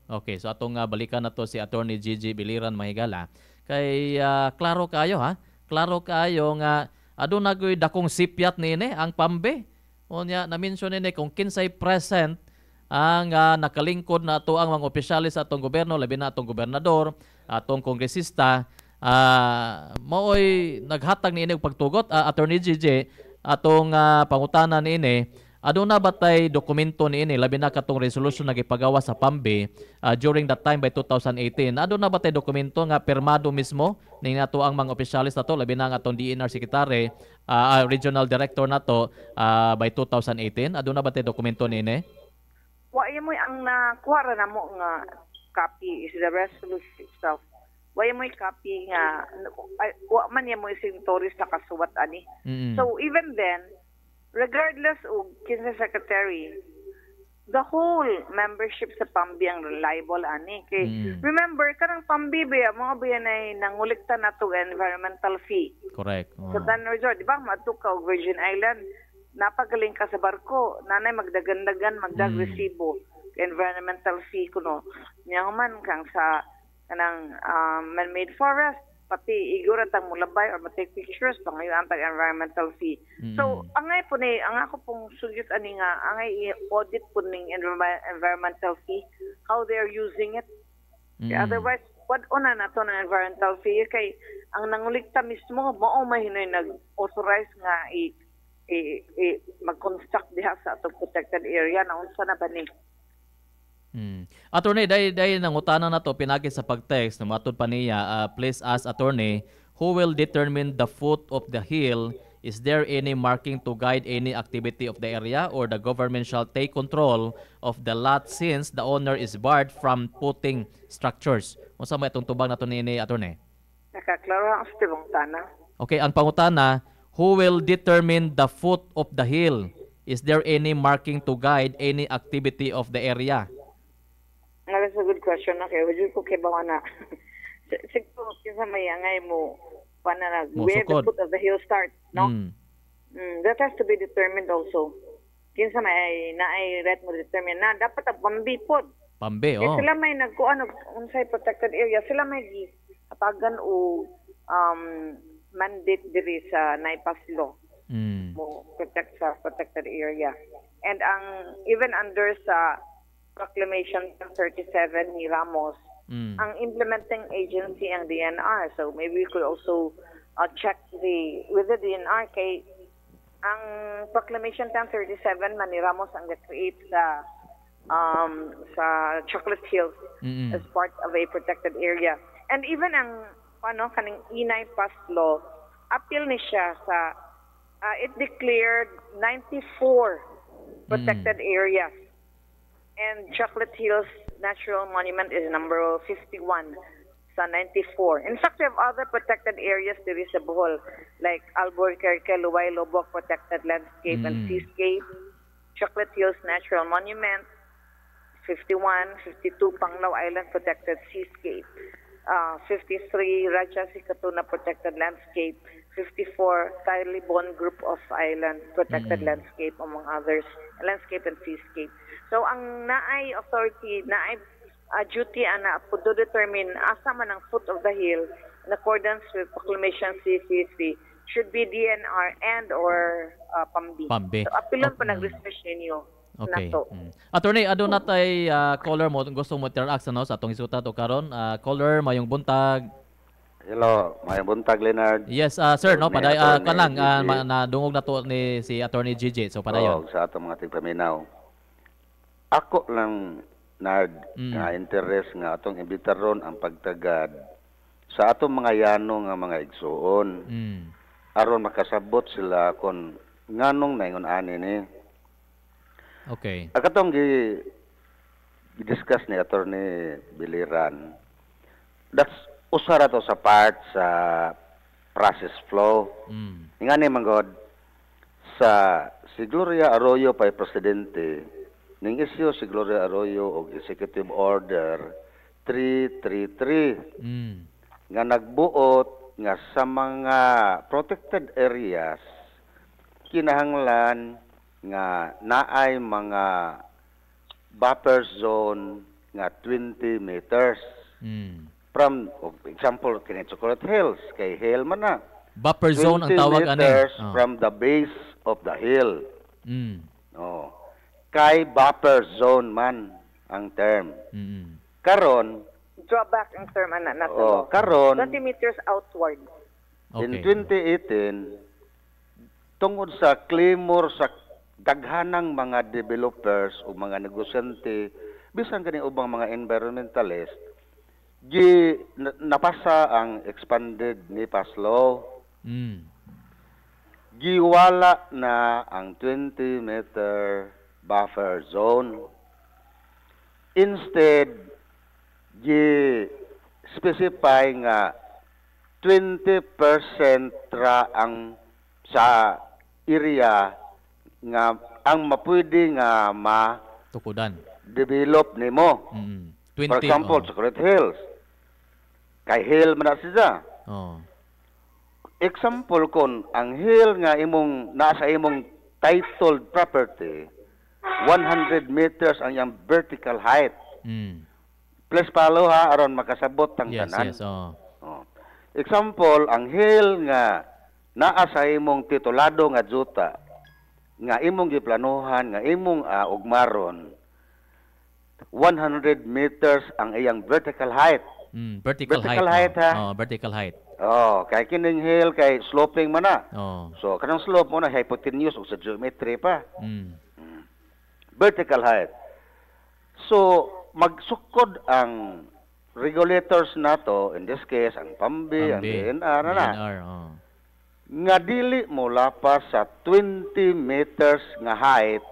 Okay, so atong balikan na to si Attorney Gigi Biliran Mahigala. Kay klaro kayo ha? Klaro kayo nga ado na gyud dakong sipyat niini ang pambe. Unya na-mention ni kung kinsay present ang nakalingkod na ato ang mga opisyalis sa atong gobyerno, labi na atong gobernador, atong kongresista, maoy naghatag niini og pagtugot. Attorney Gigi, atong pangutana niini, aduna batay dokumento niini labi na katong resolution na gipagawa sa PAMBI during that time by 2018. Aduna batay dokumento nga pirmado mismo ning nato ang mga opisyalis nato labi na nga atong DNR secretary, regional director nato by 2018. Aduna batay dokumento niini? Wa mo ang nakuha na mo nga copy is the resolution itself. Wa mo copy nga wa man mo signatories na kasuwat ani. So even then, regardless of kinsa secretary, the whole membership sa PAMBI ang reliable ani. Kay remember kanang PAMBI ba mo ba nay nangulikta na to environmental fee. Correct. Sa Tan Resort, di ba madto ka og Virgin Island, napagaling ka sa barko, nanay magdagandagan magdag resibo environmental fee kuno. Nya man kang sa kanang man-made forest, pati igura tang mulabay or matake pictures pangayon ang environmental fee. So angay po ni ang ako pong suggest ani nga angay audit po ning environmental fee, how they are using it. Otherwise what una na to ng environmental fee kay ang nangulikta mismo mao mahinoy nag-authorize nga mag-construct diha sa atong protected area na unsa na ba ni. Attorney, dahil nangutana na to pinagi sa pag-text na matod pa niya, please ask attorney, who will determine the foot of the hill? Is there any marking to guide any activity of the area, or the government shall take control of the lot since the owner is barred from putting structures? Unsa may itong tubag na to ni attorney? Nakaklaro ang pangutana. Okay, ang pangutana, who will determine the foot of the hill? Is there any marking to guide any activity of the area? That's a good question. Okay, would you cook ba na? Siguro kinsa may angay mo pananag where the foot of the hill starts, no? That has to be determined also. Kinsa may naay ret mo determine na dapat ang PAMBI pod. PAMBI, oh. Sila may nagkuan og unsay protected area, sila may atagan o mandate diri sa NAIPAS law. Mo protect sa protected area. And ang even under sa Proclamation 37 ni Ramos, ang implementing agency ang DNR. So maybe we could also check with the DNR kay ang Proclamation 1037 man ni Ramos ang create sa Chocolate Hills as part of a protected area. And even ang kaning NAIPAS law, appeal ni siya sa it declared 94 protected areas. And Chocolate Hills Natural Monument is number 51 sa 94. In fact, we have other protected areas there is sa Bohol, like Albuquerque, Luway, Lobok Protected Landscape and Seascape, Chocolate Hills Natural Monument, 51, 52 Panglao Island Protected Seascape, 53 Raja Sikatuna Protected Landscape, 54 Tailibon Group of Island Protected Landscape, among others, landscape and seascape. So ang naay authority, naay duty ana to determine asa man ang foot of the hill in accordance with Proclamation CCC should be DNR and or PAMBI. PAMBI. So apilon pa nag-research ninyo. Okay. nato. Attorney, adun natay caller mo gusto mo interact sa atong isutat o karon. Caller, mayong buntag. Hello, mayong buntag, Leonard. Yes, sir, no, paday kanang GJ. nadungog na to ni si Attorney GJ. So padayon. Sa atong mga tigpaminaw. Ako lang, Nard, nga interest nga atong imbitaron ang pagtagad sa atong mga yano nga mga igsuon. Aron makasabot sila kung nganong naingon ani ni. Okay. Akatong discuss ni Attorney Biliran. That's usara to sa part sa process flow. Ingani manggod sa si Gloria Arroyo pay presidente ning isyu si Gloria Arroyo og Executive Order 333 nga nagbuot nga sa mga protected areas kinahanglan nga naay mga buffer zone nga 20 meters. From example kini Chocolate Hills kay hill man na. Buffer zone ang tawag ani. 20 meters from the base of the hill. Kay buffer zone man ang term. Karon Drawback ang term ana nato. Karon 20 meters outward. In 2018 tungod sa clamor sa daghanang mga developers o mga negosyante bisan kani ubang mga environmentalist napasa ang expanded NEPAS law. Giwala na ang 20-meter buffer zone. Instead, specify nga 20% ra ang sa area nga ang mapwede nga tukudan develop nimo. 20, for example, Chocolate Hills. Kay hill man na siya. Example kon ang hill nga imong nasa imong titled property 100 meters ang iyang vertical height. Please follow ha aron makasabot ang tanan. Example, ang hill nga naa sa imong titulado nga juta nga imong giplanuhan nga imong ugmaron 100 meters ang iyang vertical height. Vertical height ha. Vertical height. Kay kining hill kay sloping man na. So kanang slope mo na hypotenuse ug sa geometry pa. Vertical height. So magsukod ang regulators nato, in this case ang PAMBI, ang DNR nga dili mo lapas sa 20 meters nga height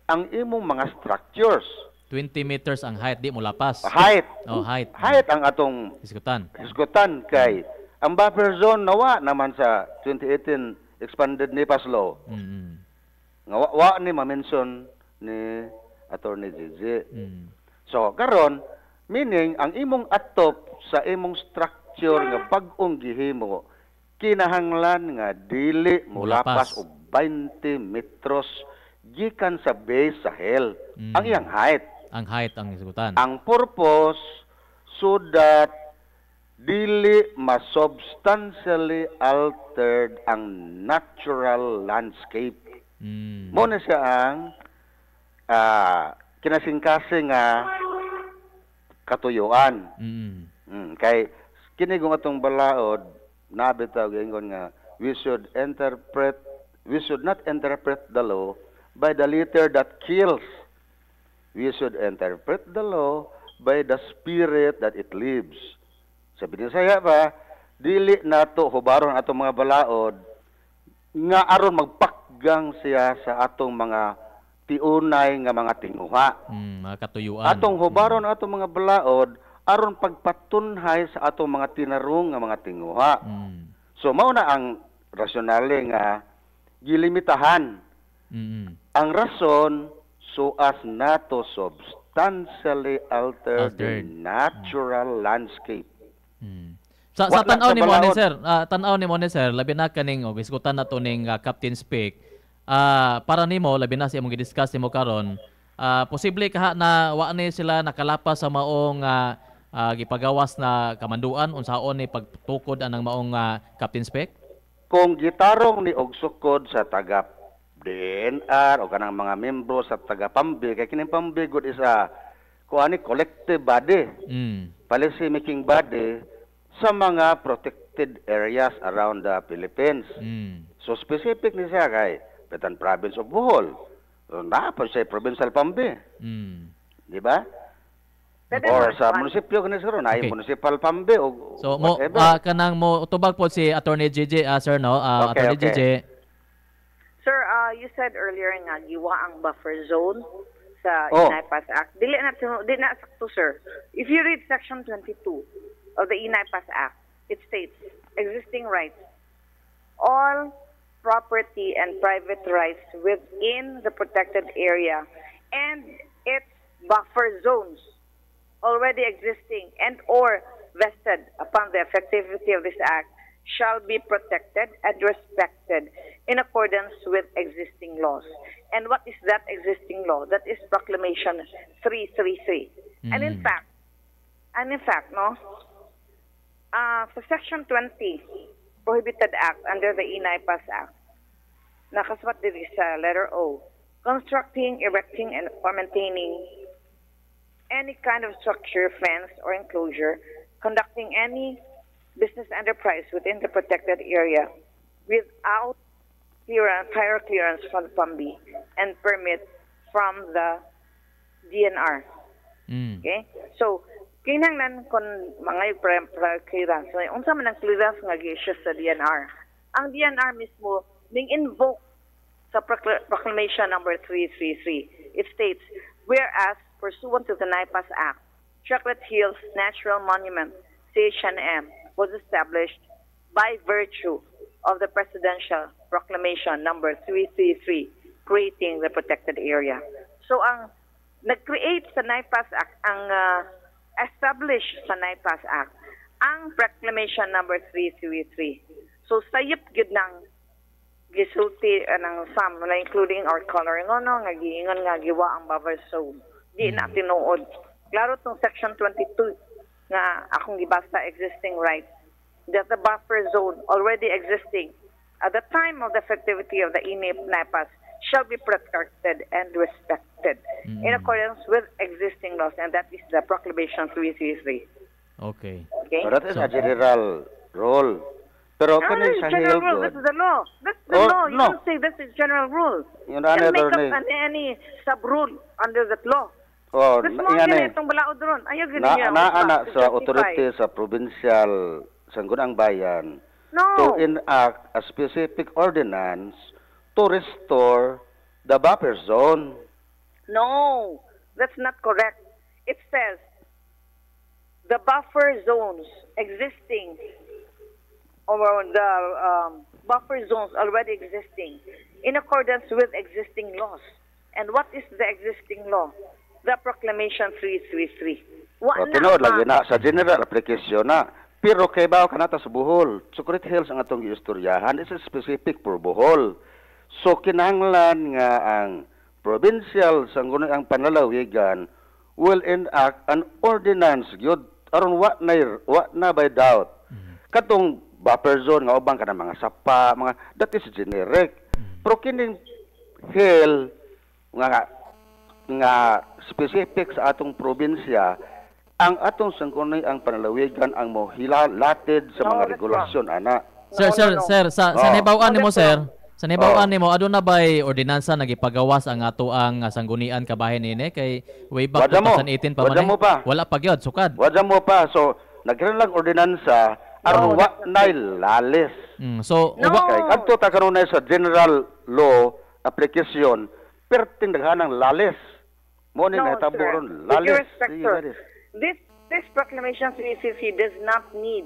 ang imong mga structures. 20 meters ang height, di mo lapas. Height. Height. Height ang atong hisgutan kay ang buffer zone nawa naman sa 2018 expanded NEPAS law. Nga wa ni ma-mention ni Attorney JJ. So karon meaning ang imong atop sa imong structure nga bag-ong gihimo kinahanglan nga dili mo lapas og 20 metros gikan sa base sa hill ang iyang height. Ang height ang isugutan. Ang purpose so that dili ma-substantially altered ang natural landscape. Mo na siya ang kinasingkasing nga katuyuan. Kay kini kung atong balaod nabitaw gingon nga we should not interpret the law by the letter that kills. We should interpret the law by the spirit that it lives. Sabi ni saya ba, dili nato hubaron atong mga balaod nga aron magpakgang siya sa atong mga tiunay nga mga tinguha. Mga katuyuan. Atong hubaron atong mga balaod aron pagpatunhay sa atong mga tinarong nga mga tinguha. So mao na ang rasyonale nga gilimitahan. Ang rason so as not to substantially alter the natural landscape. Sa tanaw ni mo ni sir, labi na kaning isgutan nato ning Captain Speak. Para nimo labi na sa imong gi-discuss nimo karon, posible kaha na wa ni sila nakalapas sa maong gipagawas na kamanduan unsaon ni pagtukod anang maong Captain Speak? Kung gitarong ni og sukod sa tagap DNR o kanang mga membro sa taga Pambi kay kining Pambi gud isa kuani collective body, policy making body sa mga protected areas around the Philippines. So specific ni siya kay Petan Province of Bohol. So, pa siya provincial Pambi. Di ba? Or sa munisipyo kani siguro na municipal Pambi o so mo kanang mo tubag po si Attorney JJ sir no Attorney JJ. Sir, you said earlier nga giwa ang buffer zone sa Inaypas Act. Dili na sakto, sir. If you read Section 22 of the Inaypas Act, it states, existing rights, all property and private rights within the protected area and its buffer zones already existing and or vested upon the effectivity of this act shall be protected and respected in accordance with existing laws. And what is that existing law? That is Proclamation 333. And in fact, no, for Section 20, Prohibited Act under the Inaypas Act, nakaswat din sa letter O, constructing, erecting, and or maintaining any kind of structure, fence, or enclosure, conducting any business enterprise within the protected area without prior clearance from the PUMB and permit from the DNR. Okay? So, kinahanglan kon mga prior clearance. So, unsa man ang clearance nga gi-issue sa DNR? Ang DNR mismo ning invoke sa Proclamation number 333. It states, whereas pursuant to the Inaypas Act, Chocolate Hills Natural Monument, CHNM, was established by virtue of the Presidential Proclamation number 333, creating the protected area. So ang nag-create sa Inaypas Act, ang establish sa Inaypas Act, ang Proclamation number 333. So sayip gid nang gisulti ng SAM, including or coloring nga giingon nga giwa ang buffer zone. Di na tinuod. Klaro tong Section 22 nga akong gibasa, existing rights, that the buffer zone already existing at the time of the effectivity of the Inaypas shall be protected and respected in accordance with existing laws, and that is the Proclamation 333. Okay. So that is a general rule. Pero kanin sa general Hilgod, rule. This is the law. That's the law. You don't say this is general rule. Yun and make up any sub-rule under that law. This law yun itong balaod ron. Ayaw gini niya. Naana sa authority sa provincial Sanggunang Bayan to enact a specific ordinance to restore the buffer zone. No, that's not correct. It says the buffer zones existing or the buffer zones already existing in accordance with existing laws. And what is the existing law? The Proclamation 333. Tinood lagi na sa general application na. Pero kay bao kanata sa Bohol, Chocolate Hills ang atong giistoryahan is specific for Bohol. So kinahanglan nga ang provincial sanggunang ang panlalawigan will enact an ordinance gyud aron wa na by doubt. Katong buffer zone nga ubang kana mga sapa, mga that is generic. Pero kining hill nga specific sa atong probinsya, ang atong sangkunay ang panlalawigan ang mohilatid sa mga regulasyon ana. Sir, sa nibawaan nimo sir, sa nibawaan nimo aduna bay ordinansa nagipagawas ang ato ang sanggunian kabahin ini kay way back 2018 pa man. Wala pa gyud sukad. Wala mo pa. So nagkaroon lang ordinansa aron wa nay lalis. So kay adto ta karon sa general law application perting daghanang lalis. Mo ni natabo ron lalis. This Proclamation 350 does not need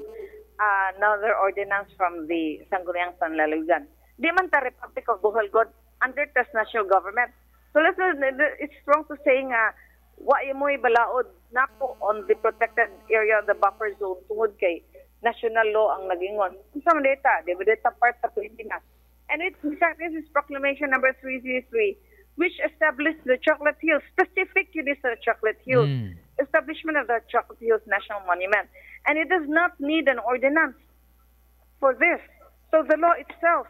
another ordinance from the Sangguniang Panlalawigan. Di man ta Republic of Bohol God under national government. So it's wrong to say nga wa mo ibalaod nako on the protected area of the buffer zone tungod kay national law ang nagingon. Unsa man data, di ba data part sa Pilipinas. And in fact, this is Proclamation number 333, which established the Chocolate Hills, specific to this Chocolate Hills, establishment of the Chocolate Hills National Monument. And it does not need an ordinance for this. So the law itself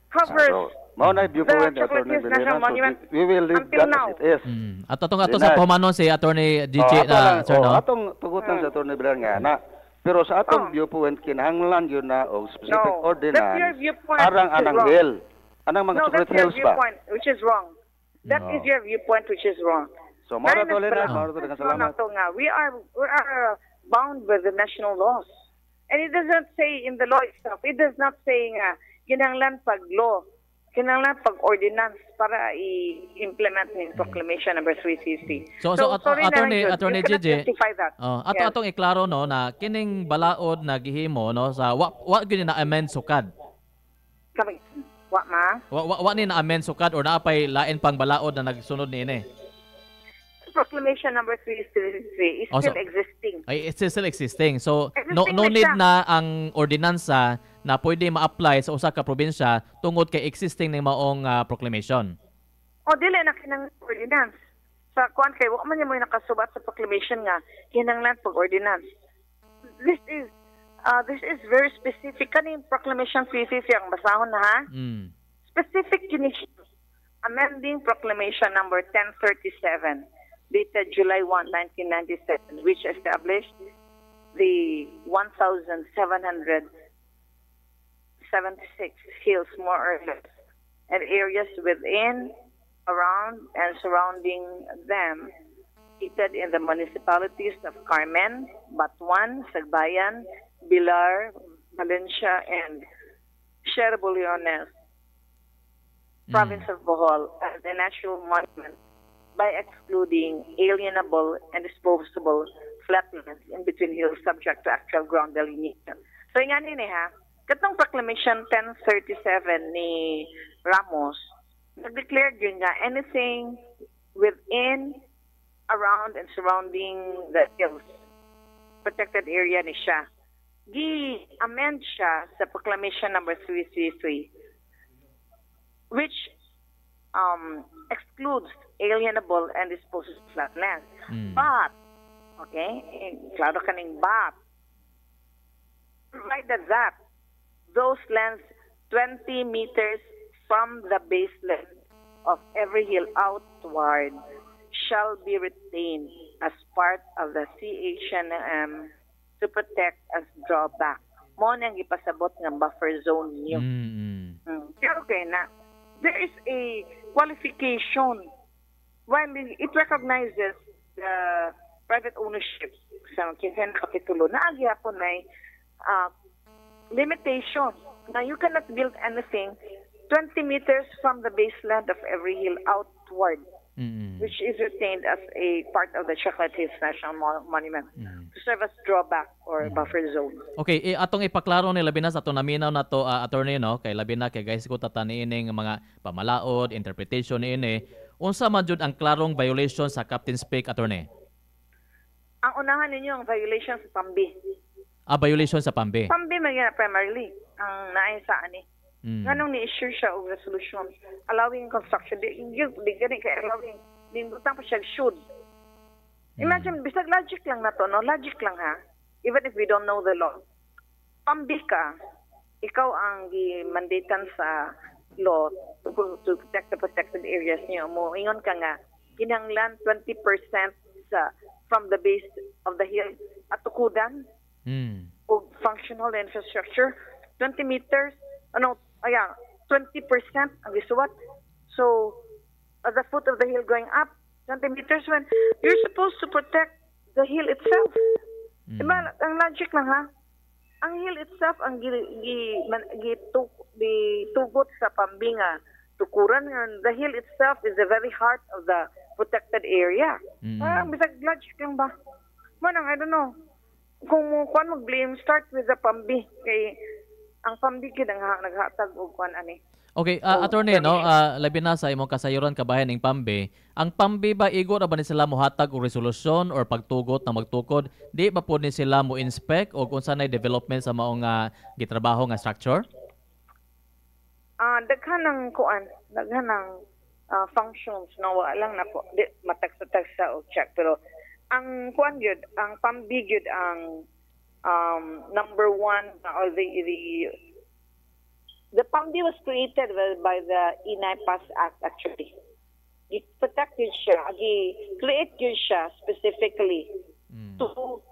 covers Mao na viewpoint The Chocolate Attorney Hills National Vilena. Monument So we will leave until that now. as it is. At ato sa pumanon si Attorney DJ sir no. Atong tugutan sa Attorney Vilena nga na. Pero sa atong viewpoint kinahanglan yun na og specific That's your ordinance viewpoint. arang which is anang wrong. hill. Anang mga No, Chocolate that's your Hills ba? viewpoint, which is wrong. That is your viewpoint, which is wrong. So mao ra to Lena, mao ra to daghang salamat. We are bound by the national laws. And it doesn't say in the law itself, it does not say nga, kinahanglan pag law, kinahanglan pag ordinance para i-implement ng proclamation number 360. So sorry Attorney you cannot JJ. justify that. Yes. Atong iklaro no na kining balaod na gihimo no sa wa gyud na amend sukad. Kami, wa ma? Wa ni na amend sukad or naapay lain pang balaod na nagsunod niini. Proclamation number 333 is still existing. Ay, it's still existing. So, no Existing need siya. na ang ordinansa na pwede ma-apply sa usa ka probinsya tungod kay existing ning maong proclamation. O, dili na kinang ordinance. Sa kuan kay, wa man niya mo nakasubat sa proclamation nga, kinanglan pag ordinance. This is very specific. Kaning proclamation 350 ang basahon na ha? Specific yun siya. Amending proclamation number 1037. Dated July 1, 1997, which established the 1,776 hills, more or less, and areas within, around, and surrounding them, located in the municipalities of Carmen, Batuan, Sagbayan, Bilar, Valencia, and Sierra Leone, province of Bohol, as a natural monument, by excluding alienable and disposable flatlands in between hills subject to actual ground delineation. So, nga nini ha, katong proclamation 1037 ni Ramos, nag-declare yun nga, anything within, around, and surrounding the hills, protected area ni siya. Gi-amend siya sa proclamation number 333, which excludes alienable and disposable flatlands. But, okay, klaro kaning but, provided that those lands 20 meters from the baseline of every hill outward shall be retained as part of the CHNM to protect as drawback. Mo nang ipasabot ng buffer zone niyo. Okay na. There is a qualification. While it recognizes the private ownership sa kinsen kapitulo, naagyapon na limitation. Now, you cannot build anything 20 meters from the baseline of every hill outward, which is retained as a part of the Chocolate Hills National Monument to serve as drawback or buffer zone. Okay, atong ipaklaro ni labi na sa atong naminaw na to attorney no kay labi na kay guys ko tataniining mga pamalaod, interpretation niini. Unsa man jud ang klarong violation sa Captain's Peak, attorney? Ang unahan ninyo ang violation sa Pambi. Violation sa Pambi. Pambi man yan primarily ang naay sa ani. Nganong ni-issue siya og resolution allowing construction. Di gani kay allowing. Butang pa siya should. Imagine, bisag logic lang na to, no? Logic lang ha. Even if we don't know the law. Pambi ka, ikaw ang gi-mandatean sa law to protect the protected areas niyo mo. Ingon ka nga, kinanglan 20% from the base of the hill at tukudan o functional infrastructure. 20 meters, 20% ang gisuwat. So, at the foot of the hill going up, 20 meters when you're supposed to protect the hill itself. Diba, ang logic lang ha? Ang hill itself ang gitugot sa Pambinga tukuran. The hill itself is the very heart of the protected area. Bisag logic lang ba? Manang, I don't know. Kung kuan mag-blame, start with the Pambi. Kay ang Pambi gid ang naghatag og kuan ani. Okay, attorney no, labi na sa imong kasayuran kabayan ning Pambi. Ang Pambi ba igo ra ba ni sila mohatag og resolusyon or pagtugot na magtukod? Di ba po ni sila mo inspect o kung sanay development sa maong gitrabaho nga structure? Daghan ng kuan, daghan ng functions no, wala lang na po. Di matagsa-tagsa o check, pero ang kuan gyud, ang Pambi gyud ang number one or the The PAMBI was created by the INAIPAS Act actually. Protect yun siya, create yun siya specifically to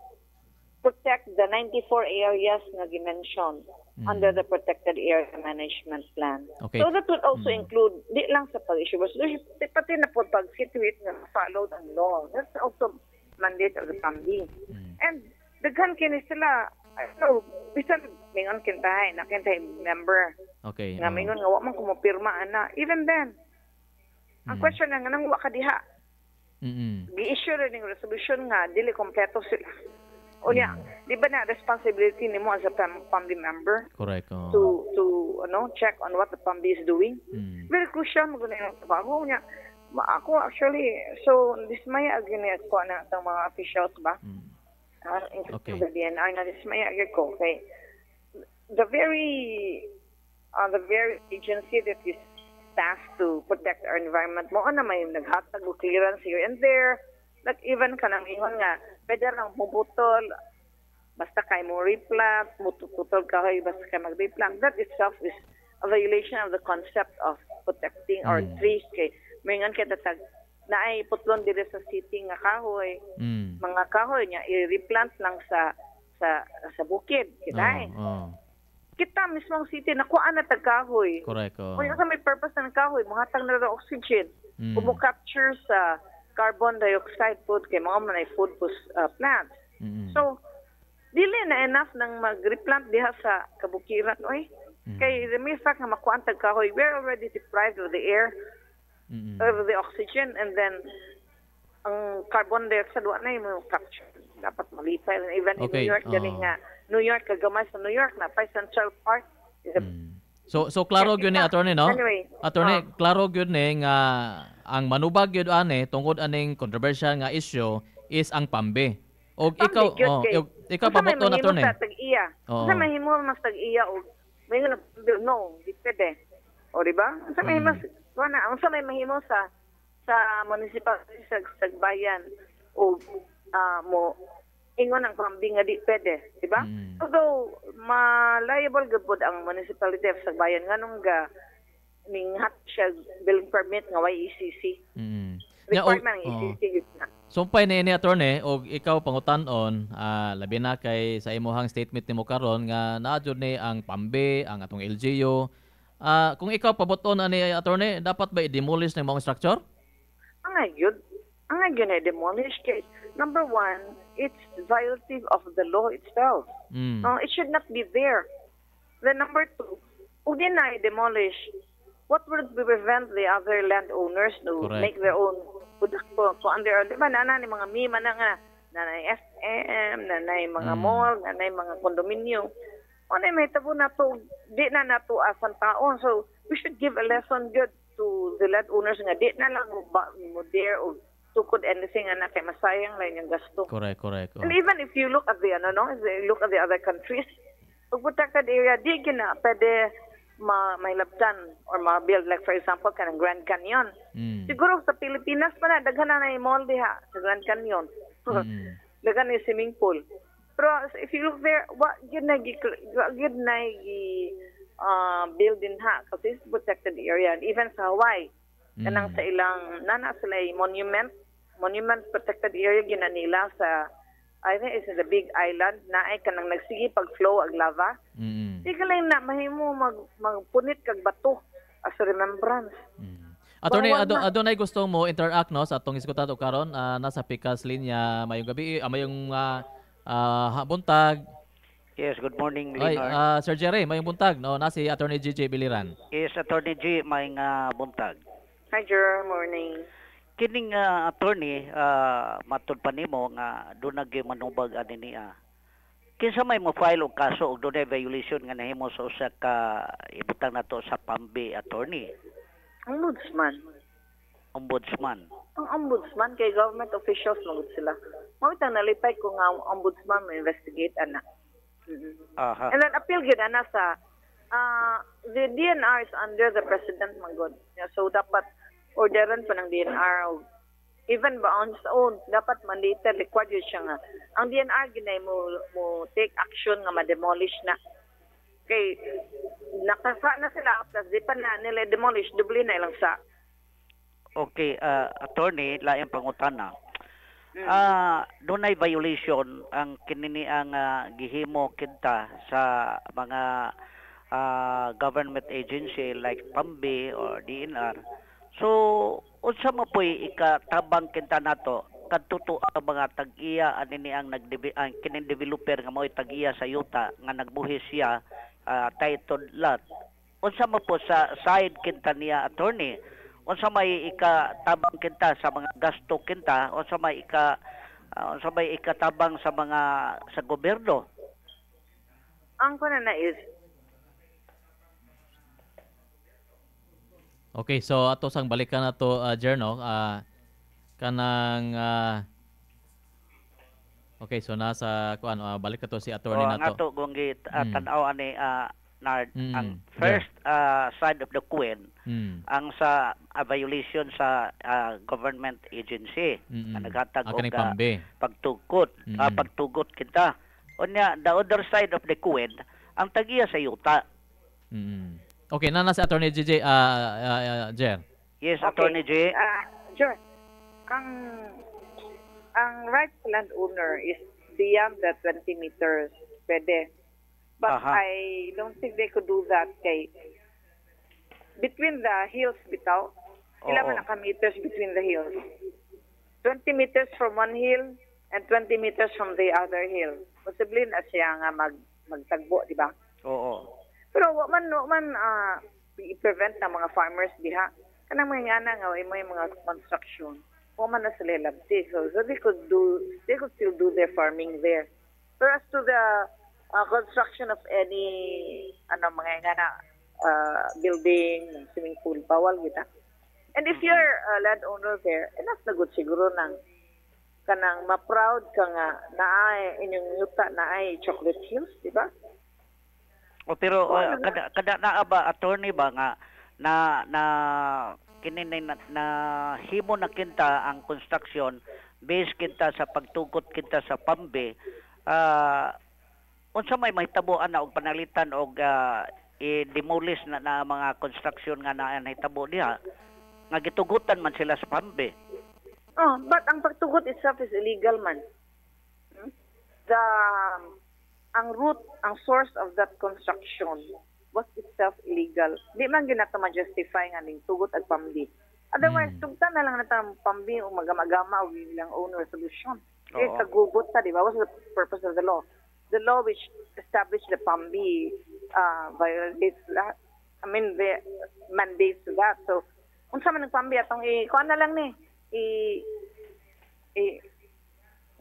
protect the 94 areas na gimension under the Protected Area Management Plan. Okay. So that would also include, di lang sa pag-issue resolution, pati na po pag-situate na follow ang law. That's also mandate of the PAMBI. And daghan kini sila, bisan mingon kintahay, nakintay member. Okay. Nga mingon nga, wa man kumupirma, ana. Even then, ang question nga nang wa ka diha. Gi-issue rin ng resolution nga, dili kompleto sila. O niya, di ba na responsibility nimo as a PAMBI member? Correct. To check on what the PAMBI is doing. Very crucial mo guna yung trabaho niya. Ako actually, so dismaya agin ko na itong mga officials ba? Okay. The DNR na dismaya agin ko. Okay. The very agency that is tasked to protect our environment mo na may naghatag o clearance here and there. Like even kanang ingon nga, pwede lang puputol, basta kay mo replant, putol ka kayo, basta kay mag-replant. That itself is a violation of the concept of protecting our trees. Kay mingon kay tatag na ay putlon dito sa city nga kahoy. Mga kahoy niya i-replant lang sa bukid. Kita kita mismong city nakuha na tagkahoy. Correct. Kung yung may purpose ng kahoy, muhatag na rin oxygen. Kumu-capture sa carbon dioxide food kay mga manay food plants. So, dili na enough nang mag-replant diha sa kabukiran. Kay the mere fact na makuha ang tagkahoy, we're already deprived of the air, of the oxygen, and then ang carbon dioxide wa na yung capture. Dapat malipay. Even in New York, galing nga, New York, kagamay sa New York na pa Central Park. So klaro gyud ni attorney no? Anyway, attorney, klaro gyud ni nga ang manubag gyud ani tungod aning controversial nga issue is ang PAMBI. Og ikaw paboto na attorney. Sa mahimo mas tag-iya og mayon no, dipede. O di ba? Sa mahimo sa may mahimo sa municipal sa bayan o mo ingon ang PAMBI nga di pwede, di ba? Although ma-liable gud ang municipality of Sagbayan nganong ga minghat siya building permit nga YECC. Requirement ng ECC yun na. Sumpay ni attorney og ikaw pangutan-on labi na kay sa imuhang statement nimo karon nga naa jud ni ang PAMBI, ang atong LGU. Kung ikaw paboton ani attorney, dapat ba i-demolish ng mga structure? Ang yun ay demolish kay number one, it's violative of the law itself. It should not be there. Then number two, kung di na i-demolish, what would prevent the other landowners to make their own product po under, di ba, nanay mga MIMA na nga, nanay FM, nanay mga mall, nanay mga kondominyo. O na may tabo na to, di na nato asan taon. So, we should give a lesson good to the landowners nga, di na lang mo dare o tukod anything na kay masayang lang yung gasto. Correct. And even if you look at the other countries, pag protected area, di gina pwede may labdan or ma-build, like for example kanang Grand Canyon. Siguro sa Pilipinas pa na daghan na mall diha sa Grand Canyon. Daghan na swimming pool. Pero if you look there, what gid na build din ha kasi it's protected area. And even sa Hawaii, kanang sa ilang nana sila monument protected area ginanila sa I think it's in the Big Island na ay kanang nagsige pag-flow ag lava. Di ka lang na mahimo magpunit kag bato as a remembrance. Attorney, adunay gusto mo interact no sa atong iskutado karon nasa Pikas linya mayong gabi mayong buntag. Yes, good morning, Leonard. Sir Jerry, mayong buntag no na si Attorney GJ Biliran. Yes, Attorney G, mayong buntag. Hi, Jer, morning. Kining attorney matud pa nimo nga do nagmanubag ani niya. Kinsa may mo file og kaso og dunay violation nga nahimo sa usa ka ibutang nato sa PAMBI attorney. Ombudsman. Ang ombudsman kay government officials magud sila. Mao tang nalipay ko nga ombudsman mo investigate ana. And then appeal gid ana sa the DNR is under the president magud. So dapat orderan pa ng DNR even ba on its own dapat mandated required yun siya nga ang DNR ginay mo take action nga ma-demolish na Kay nakasa na sila tapos di pa na nila demolish, dubli na ilang sa. Okay, attorney, laing pangutana. Dunay violation ang kinini ang gihimo kita sa mga government agency like PAMBI or DNR. So, unsa mo po'y ikatabang kinta nato kadto ang mga tag-iya anini ang kining developer nga mo'y tag-iya sa yuta nga nagbuhis siya titled lot. Unsa mo po sa side kinta niya, attorney? Unsa may ikatabang kinta sa mga gasto kinta? Unsa may ikatabang sa mga sa gobyerno? Ang kuna na is Okay, so ato sang balikan nato Jerno, kanang okay, so nasa kuan balik to si attorney nato. Nato kung tan-aw ani ang first side of the coin ang sa violation sa government agency na naghatag og pagtugot kita. Unya the other side of the coin ang tagiya sa yuta. Okay, nana si attorney JJ Jer. Yes, attorney J. Sure. Ang right landowner is beyond the 20 meters. Pwede. But I don't think they could do that kay between the hills bitaw. Ilang na meters between the hills. 20 meters from one hill and 20 meters from the other hill. Possibly na siya nga magtagbo, di ba? Oo. Pero wa man i-prevent ng mga farmers diha. Kanang mga yana nga may mga construction. Wa man na sila labti. So they could still do their farming there. So as to the construction of any mga building, swimming pool, bawal kita. And if you're a landowner there, enough na good siguro nang kanang ma-proud ka nga naay inyong yuta naay Chocolate Hills, di ba? O pero kada naa ba attorney ba nga na kinin na himo na kinta ang construction based kinta sa pagtugot kinta sa PAMBI unsa may mahitaboan na og panalitan og i-demolish na mga construction nga naa nahitabo diha nga gitugutan man sila sa PAMBI. But ang pagtugot itself is illegal man. Ang root, ang source of that construction was itself illegal. Di man ginato ma-justify nga ning tugot at PAMBI. Otherwise, tugtan na lang natin PAMBI o magama-gama o bilang owner solution. Kaya kagugot ta, di ba? What's the purpose of the law? The law which established the PAMBI violates that. I mean, the mandates to that. So, unsa man ng PAMBI atong kuan na lang ni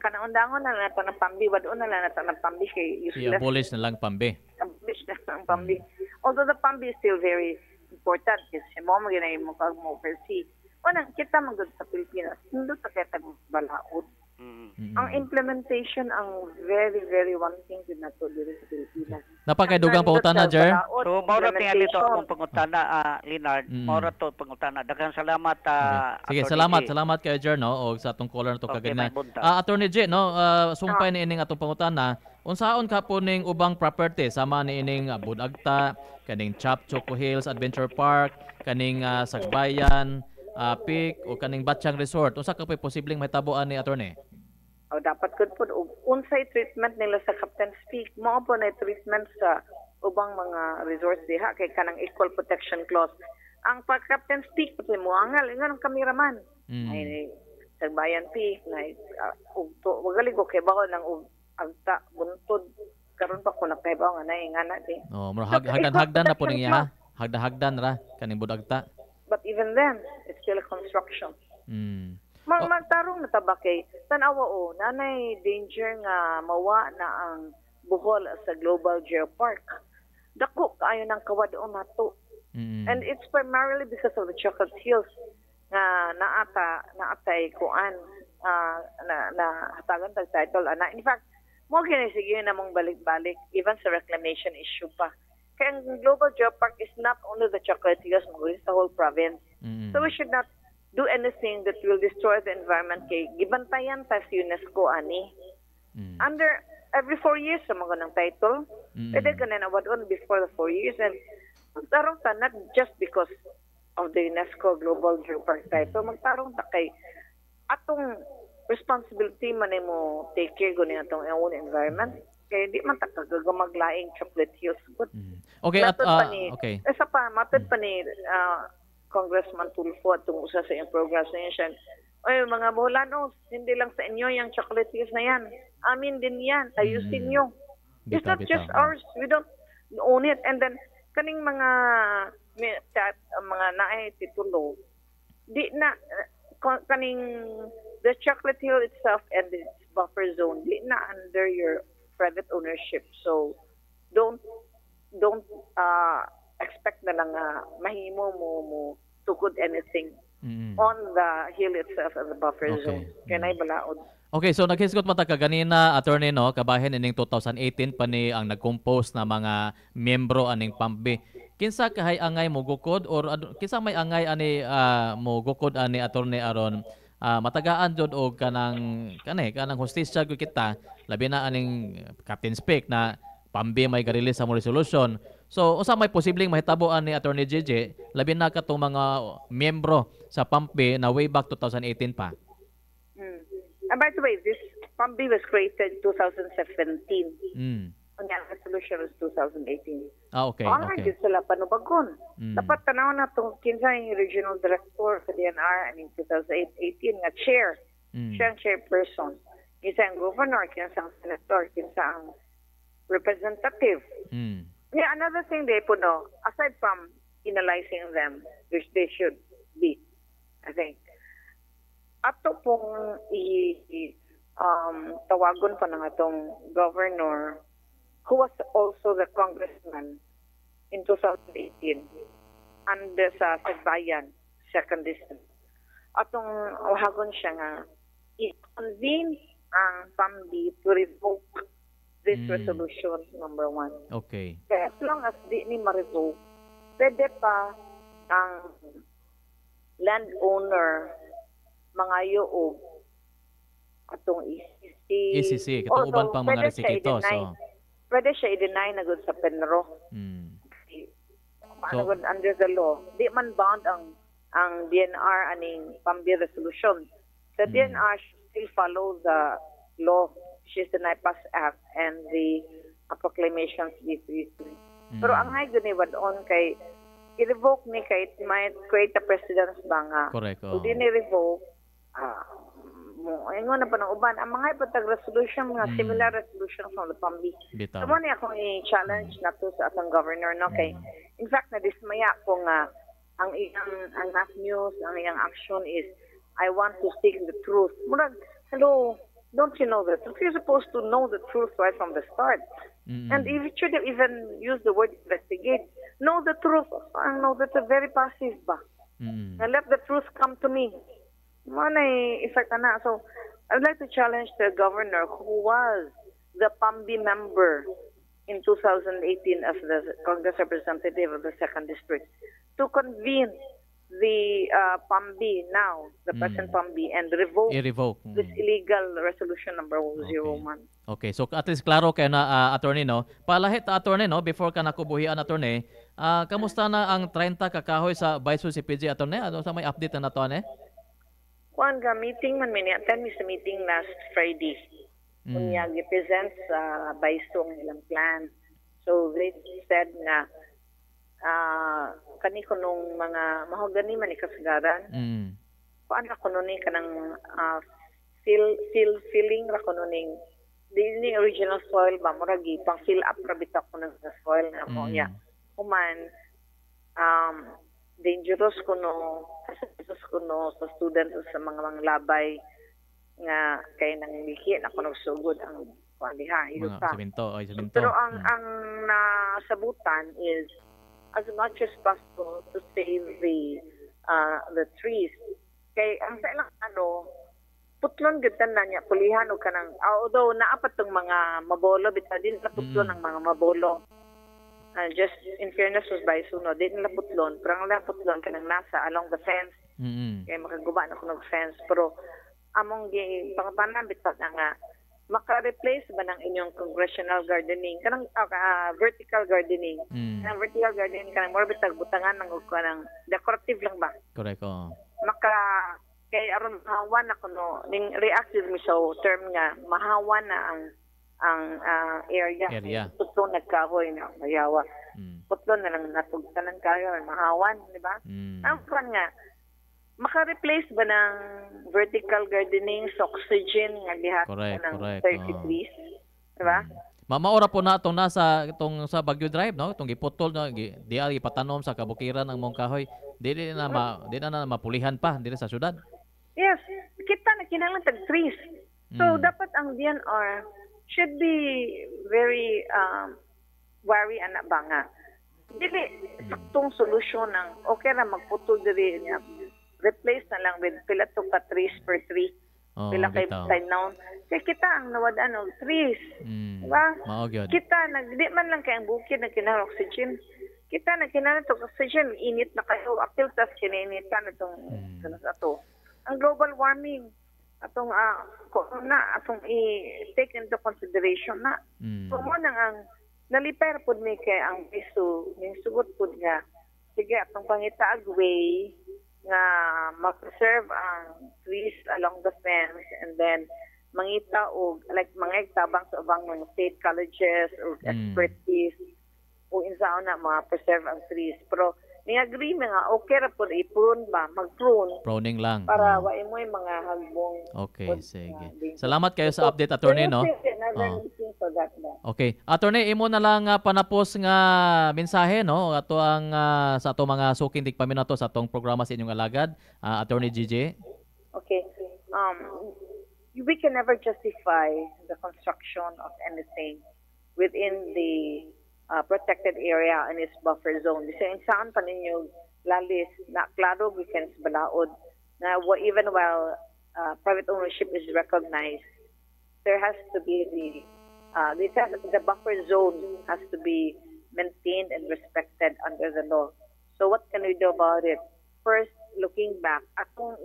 kanaundangon na lang nato ng PAMBI, wadon na lang nato ng PAMBI kay useless. I-abolish na lang PAMBI. Abolish na lang PAMBI. Although the PAMBI is still very important kasi mo ginay mo kag mo oversee. Unang kita magud sa Pilipinas, hindi ta kay tag balaod. Ang implementation ang very very one thing din nato dito sa Pilipinas. Napakaidugang pangutana, Jer. So maura tingali to akong pangutana Leonard. Maura to pangutana. Daghang salamat Sige, salamat kayo Jer no og sa atong caller nato kagina. Attorney J no, sumpay ni ining atong pangutana. Unsaon ka po ning ubang property sama ni ining Budagta, kaning Chap Choco Hills Adventure Park, kaning Sagbayan, Peak o kaning Batchang Resort. Unsa ka po posibleng mahitaboan ni attorney? Dapat ko unsay treatment nila sa Captain's Peak. Mao po na treatment sa ubang mga resorts diha kay kanang equal protection clause. Ang pag Captain's Peak pati mo angal nga ng kameraman. Ay Sagbayan Peak na wagali ko kay bago ng agta buntod karon pa ko nakaibaw nga nay nga na di. Hagdan na po ning ha. Hagdan ra kaning Budagta. But even then, it's still a construction. Magtarong na taba kay tanawa nanay danger nga mawa na ang Bohol sa Global Geopark. Dako kaayo nang kawadon nato. And it's primarily because of the Chocolate Hills nga naatay kuan na hatagan tag title ana. In fact, mo kini sige na mong balik-balik even sa reclamation issue pa. Kaya ang Global Geopark is not only the Chocolate Hills, it's the whole province. So we should not do anything that will destroy the environment kay gibantayan ta sa UNESCO ani. Under every 4 years sa mga ng title. Pwede ka na nawad-on before the 4 years. And magtarong ta, not just because of the UNESCO Global Geopark title, magtarong ta kay atong responsibility man mo take care guni atong own environment. Kaya di man maglaing chocolate hills. Okay, okay. Isa pa, matod pa ni Congressman Tulfo at usa sa iyong program na yan. Oy, mga Boholanos, hindi lang sa inyo yung chocolate hills na yan. Amin din yan. Ayusin nyo. It's not just ours. We don't own it. And then, kaning mga naay titulo, di na, kaning the chocolate hill itself and its buffer zone, di na under your private ownership. So, don't expect na lang mahimo mo tukod anything on the hill itself and the buffer zone. Kaya na'y balaod. Okay, so naghisgot mata ka ganina, attorney, no, kabahin ining 2018 pa ni ang nag-compose na mga miyembro aning PAMBI. Kinsa kahay angay mo gukod or kinsa may angay ani mo gukod ani attorney aron matagaan jud og kanang hustisya gyud kita labi na aning Captain Speak na PAMBI may ga-release sa mo resolution. So unsa may posibleng mahitaboan ni Attorney JJ labi na katong mga miyembro sa PAMBI na way back 2018 pa? And by the way, this PAMBI was created 2017. Ang resolution was 2018. Okay. Okay. Sila panubagon. Dapat tanaw na itong kinsa yung regional director sa DNR in 2018 nga chair. Siya ang chairperson. Kinsa ang governor, kinsa ang senator, kinsa ang representative. Yeah, another thing they put aside from penalizing them, which they should be, I think, ato pong tawagon pa ng atong governor who was also the congressman in 2018 and sa Sagbayan, 2nd District. Atong wahagon siya nga i-convene ang PAMBI to revoke this resolution number 1. Okay. Kaya as long as di ni ma-revoke, pwede pa ang landowner mga yoog atong ECC. Katong uban pang mga resikito. So, pwede siya i-deny na good sa PENRO. So, under the law. Di man bound ang DNR aning PAMBI resolution. The DNR should still follow the law, which is the NIPAS Act and the proclamations B33. Pero ang hay guniwad on kay i-revoke ni kay it might create a precedence ba nga. Correct. Kung di ni-revoke, ingon na pa ng uban, ang mga ipatag resolution, mga similar resolution from the PAMBI. So, mo niya akong i-challenge na to sa atong governor, no? Kay, in fact, na-dismaya ko nga, ang NAF News, ang iyang action is, I want to seek the truth. Murag, hello, don't you know the truth? You're supposed to know the truth right from the start. And if you should have even used the word investigate, know the truth. No, that's a very passive ba? And let the truth come to me. Manay effect na. So, I would like to challenge the governor who was the PAMBI member in 2018 as the Congress representative of the 2nd District to convene the PAMBI now, the present PAMBI, and revoke this illegal resolution number 01. Okay, so at least klaro kayo na attorney, no? Palahit attorney, no? Before ka nakubuhian attorney, kamusta na ang 30 kakahoy sa Vice CPG attorney? Ano sa may update na to, ne? Kuan ga meeting man attend mi sa meeting last Friday. Unya gi-present sa Baiso ang ilang plan. So they said na kani ko nung mga mahogani man ikasagaran. Kuan ra kuno ni kanang filling ra kuno ning the original soil ba murag pang fill up ra bitak kuno sa soil na mo ya. Human dangerous kuno sa students sa mga labay nga kay nang lihi na kuno sugod ang diha mga semento. Pero ang nasabutan is as much as possible to save the trees. Kay ang sa ilang putlon gud na niya pulihan o kanang although naapat tong mga mabolo bitaw din na putlon ang mga mabolo. Just in fairness was by suno, di nila putlon, pero ang nila putlon kanang nasa along the fence. Kaya makaguba na ko ng fence. Pero among pangatanan bitaw na nga maka-replace ba ng inyong congressional gardening, kanang vertical gardening. Kanang vertical gardening, kanang more bitag butangan ng decorative lang ba? Correct, oo. Kay aron mahawan ako no, ning reactive mi sa term nga mahawan na ang area. Putlo nagkahoy na mayawa. Putlo na lang natugtan ng kahoy, mahawan, di ba? Ang nga, maka-replace ba ng vertical gardening sa oxygen nga gihat ng 30 trees? Diba? Maura po na itong itong sa Baguio Drive, no? Itong giputol na di ipatanom sa kabukiran ng mong kahoy. Di na mapulihan pa dili sa syudad. Yes, kita na kinahanglan tag trees. So dapat ang DNR should be very wary anak ba nga. Dili saktong solusyon ng okay ra magputol diri niya. Replace na lang with pila to ka trees per tree. Pila kay noun. Kaya kita ang nawadaan og trees. Diba? Kita di man lang kay ang bukid na kinahanglan oxygen. Kita na kinahanglan to oxygen, init na kayo. Apil tas kininitan itong ato. Ang global warming atong atong i-take into consideration na. So mo nang ang naliper pud mi kay ang isu ning sugot pud nga sige atong pangitaag way nga ma-preserve ang trees along the fence and then mangita og like mga tabang sa ubang mga state colleges or expertise o insaon na ma-preserve ang trees. Pero may agree nga okay ra po i-prune ba, mag-prune. Pruning lang. Para wa imoy mga hagbong. Okay, sige. Salamat kayo sa update, attorney, no? Okay. Attorney, imo na lang panapos nga mensahe, no? Ato ang sa ato mga suking tigpaminato sa atong programa sa inyong alagad, Attorney GJ. Okay. We can never justify the construction of anything within the protected area in its buffer zone. Kasi saan pa ninyo lalis na klaro we can balaod na even while private ownership is recognized, there has to be the buffer zone has to be maintained and respected under the law. So what can we do about it? First, looking back, atong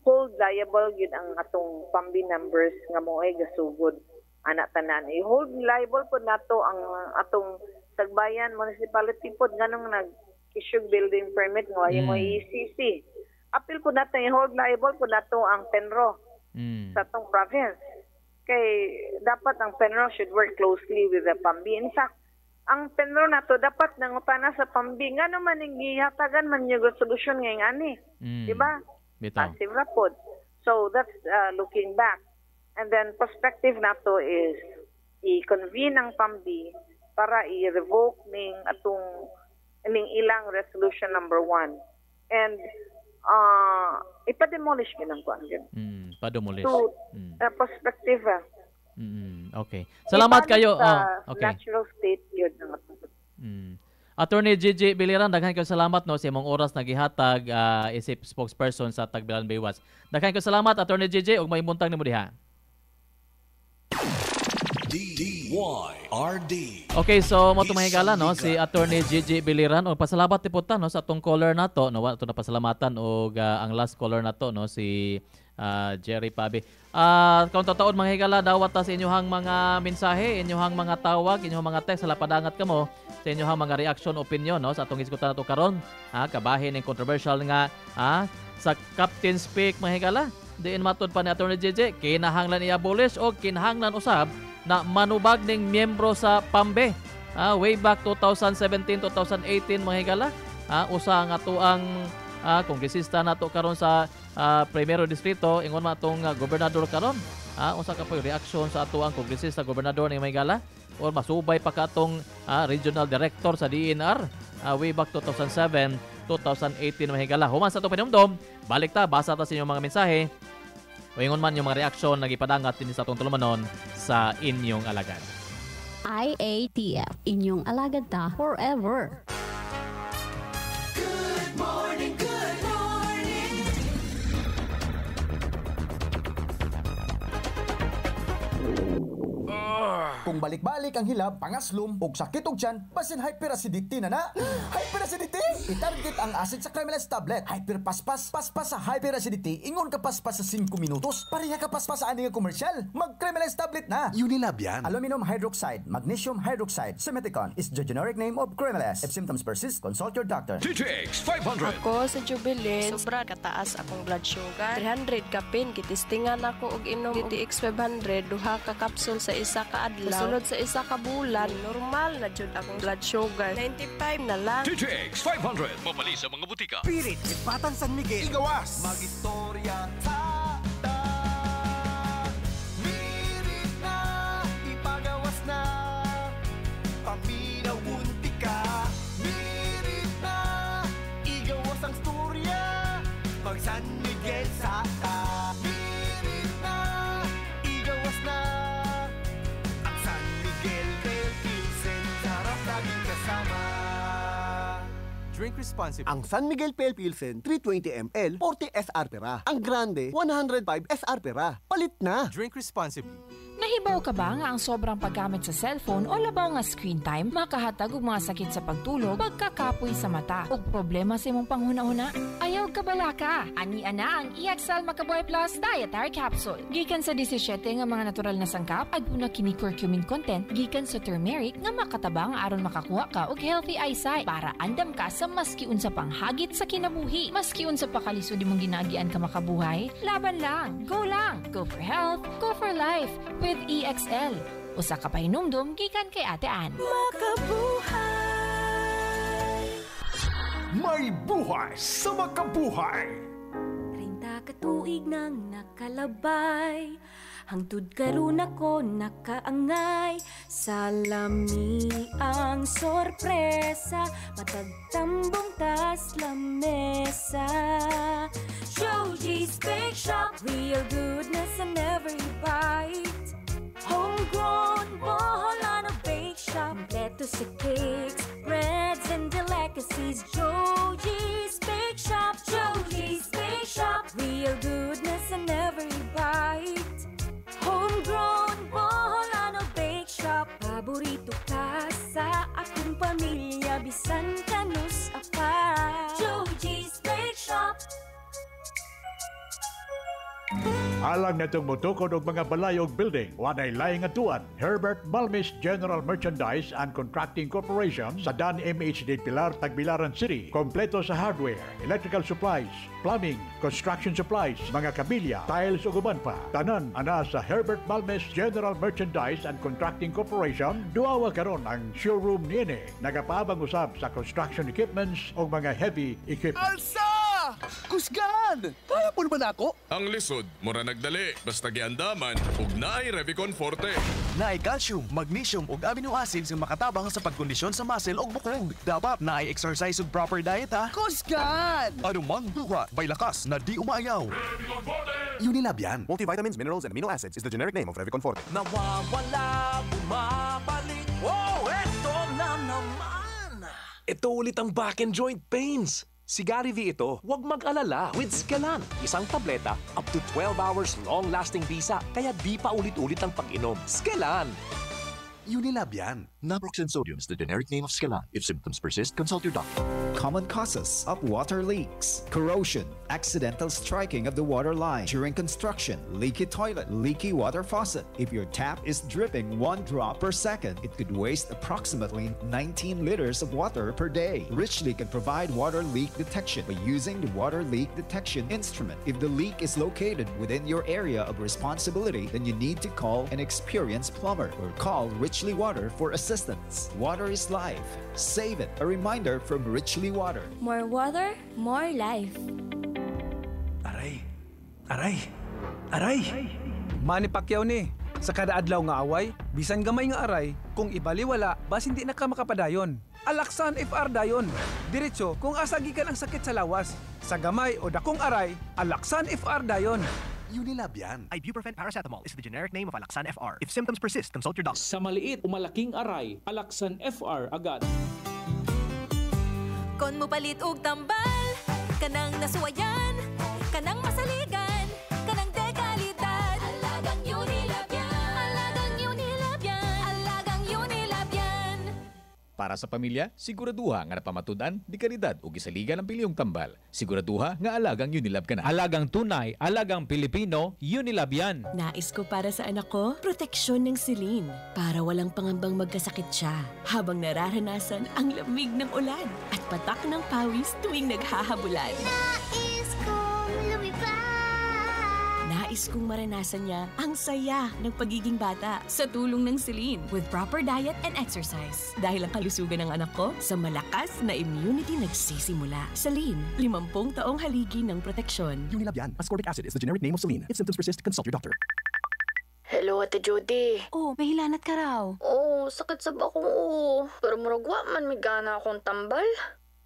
hold liable yun ang atong PAMBI numbers nga mo ay gasugod anak tanan. I-hold liable po nato ang atong Sagbayan Municipality po ganong nag-issue building permit nga yung ECC. Apil po nato i-hold liable po nato ang Penro sa atong province. Kay dapat ang Penro should work closely with the PAMBI. In fact, ang Penro nato dapat nangutana sa PAMBI nga naman ning gihatagan man yung solusyon ngayong ani. Diba? Active rapod. So that's looking back. And then perspective nato is i-convene ang PAMBI para i-revoke ning ilang resolution number 1. And ipa-demolish ginang kuan gyud. Pa-demolish. So perspective. Okay. Salamat kayo. Okay. Natural state gyud ng Attorney GJ Biliran, daghan kayo salamat no sa imong oras na gihatag isip spokesperson sa Tagbilan Baywas. Daghan kayo salamat Attorney GJ ug maimuntang nimo diha. DYRD. Okay, so mo tumahigala no si Attorney GJ Biliran og pasalamat ti puta no sa atong caller nato no ato na pasalamatan og ang last caller nato no si Jerry Pabe. Kaun taon mga higala dawat ta sa inyohang mga mensahe, inyohang mga tawag, inyohang mga text sa lapadangat kamo sa inyohang mga reaction opinion no sa atong isgutan nato karon. Kabahin ning controversial nga sa Captain Speak mga higala. Diin matud pa ni Attorney JJ, kinahanglan i-abolish o kinahanglan usab na manubag ning miyembro sa PAMBE. Way back 2017-2018 mga higala. Usa nga tuang kongresista nato karon sa Primero Distrito, ingon man atong gobernador karon. Usa ka po reaksyon sa ato ang kongresista gobernador ni Maygala or masubay pa ka atong regional director sa DNR way back 2007-2018 mahigala. Human sa ato panumdom, balik ta basa ta sa inyong mga mensahe. O ingon man yung mga reaksyon nagipadangat din sa atong tulumanon sa inyong alagad. IATF, inyong alagad ta forever. Good morning, good morning. Kung balik-balik ang hilab, pangaslom, og sakit og tiyan, basin hyperacidity na. Hyperacidity? Itarget ang acid sa Cremeles tablet. Hyperpaspas, paspas sa hyperacidity, ingon ka paspas sa 5 minutos. Pareha ka paspas sa aning komersyal. Mag Cremeles tablet na. Unilab yan. Aluminum hydroxide, magnesium hydroxide, Simeticon is the generic name of Cremeles. If symptoms persist, consult your doctor. TTX 500. Ako sa Jubilee, sobra kataas akong blood sugar. 300 kapin, kitistingan ako og inom TTX 500, duha ka kapsul sa isa ka adlaw. Sunod sa isa ka bulan, normal na jud akong blood sugar. 95 na lang. TTX 500. Mapali sa mga butika. Pirit, Batang San Miguel. Igawas. Mag-istorya ta. Mirit na, ipagawas na. Paminaw unti ka. Mirit na, igawas ang storya. Mag San Miguel sa ta. Mirit na, igawas na. Ang San Miguel Pale Pilsen, sarap laging kasama. Drink responsibly. Ang San Miguel Pale Pilsen 320 ml 40 SR pera. Ang Grande 105 SR pera. Palit na. Drink responsibly. Nahibaw ka ba nga ang sobrang paggamit sa cellphone o labaw nga screen time makahatag og mga sakit sa pagtulog, pagkakapoy sa mata ug problema sa imong panghuna-huna? Ayaw ka bala ka. Ani-ana ang EXL Makabuhay Plus Dietary Capsule. Gikan sa 17 nga mga natural na sangkap, aduna kini curcumin content gikan sa turmeric nga makatabang aron makakuha ka og healthy eyesight para andam ka sa maski unsa pang hagit sa kinabuhi. Maski unsa pa kalisod imong ginagian ka makabuhay, laban lang. Go lang. Go for health, go for life. With EXL. Usa ka pahinumdum gikan kay Ate Ann. Makabuhay! May buhay sa makabuhay! 30 katuig nang nakalabay, hangtod karon ako nakaangay. Sa lami ang sorpresa, matagtambong tas lamesa. Joji's Bake Shop, real goodness in every bite. Homegrown, Boholano Bake Shop, kompleto sa cakes, breads, and delicacies. Joji's Bake Shop, Joji's Bake Shop, real goodness in every bite. Homegrown, Boholano Bake Shop, paborito ka sa akong pamilya, bisan kanus apa. Joji's Bake Shop. Alang natong motukod og mga balay og building, wanay laing atuan. Herbert Balmis General Merchandise and Contracting Corporation sa Dan MHD Pilar, Tagbilaran City. Kompleto sa hardware, electrical supplies, plumbing, construction supplies, mga kabilya, tiles ug uban pa. Tanan ana sa Herbert Balmis General Merchandise and Contracting Corporation. Duawa karon ang showroom niini. Nagapaabang usab sa construction equipments ug mga heavy equipment. Alsa! Kusgan! Kaya po naman ako? Ang lisod, mura nagdali. Basta giandaman, ug naay Revicon Forte. Naay calcium, magnesium ug amino acids nga makatabang sa pagkondisyon sa muscle ug bukog. Dapat naay exercise ug proper diet ha. Kusgan! Anumang buha, may lakas na di umaayaw. Unilab yan. Multivitamins, minerals, and amino acids is the generic name of Revicon Forte. Nawawala, bumabalik. Oh, eto na naman! Ito ulit ang back and joint pains. Si Gary V ito, huwag mag-alala with Scalan. Isang tableta, up to 12 hours long-lasting bisa, kaya di pa ulit-ulit ang pag-inom. Scalan! Unilab yan. Naproxen sodium is the generic name of Scalan. If symptoms persist, consult your doctor. Common causes of water leaks: corrosion, accidental striking of the water line during construction, leaky toilet, leaky water faucet. If your tap is dripping 1 drop per second, it could waste approximately 19 liters of water per day. Richly can provide water leak detection by using the water leak detection instrument. If the leak is located within your area of responsibility, then you need to call an experienced plumber or call Richly Water for assistance. Water is life. Save it. A reminder from Richly Water. More water, more life. Aray! Manny Pacquiao ni. Sa kada adlaw nga away, bisan gamay nga aray, kung ibaliwala, bas hindi na ka makapadayon. Alaksan FR dayon. Diretso kung asa gikan ang sakit sa lawas. Sa gamay o dakong aray, Alaksan FR dayon. Unilab yan. Ibuprofen paracetamol is the generic name of Alaksan FR. If symptoms persist, consult your doctor. Sa maliit o malaking aray, Alaksan FR agad. Kon mo palit og tambal, kanang nasuwayan, kanang masaligan, kanang dekalidad. Alagang Unilab yan. Alagang Unilab yan. Alagang Unilab yan. Para sa pamilya, siguraduha nga napamatudan, di kalidad o gisaligan ng pilyong tambal. Siguraduha nga alagang Unilab ka na. Alagang tunay, alagang Pilipino, Unilab yan. Nais ko para sa anak ko, proteksyon ng silin para walang pangambang magkasakit siya habang nararanasan ang lamig ng ulan at patak ng pawis tuwing naghahabulan. Nais kong lumipad. Nais kong maranasan niya ang saya ng pagiging bata sa tulong ng silin with proper diet and exercise. Dahil ang kalusugan ng anak ko sa malakas na immunity nagsisimula. Celine, 50 taong haligi ng proteksyon. Unilab yan. Ascorbic acid is the generic name of Celine. If symptoms persist, consult your doctor. Hello, Ate Judy. Oh, may hilanat ka raw. Oo, sakit sa bakong pero muragwa man may gana akong tambal.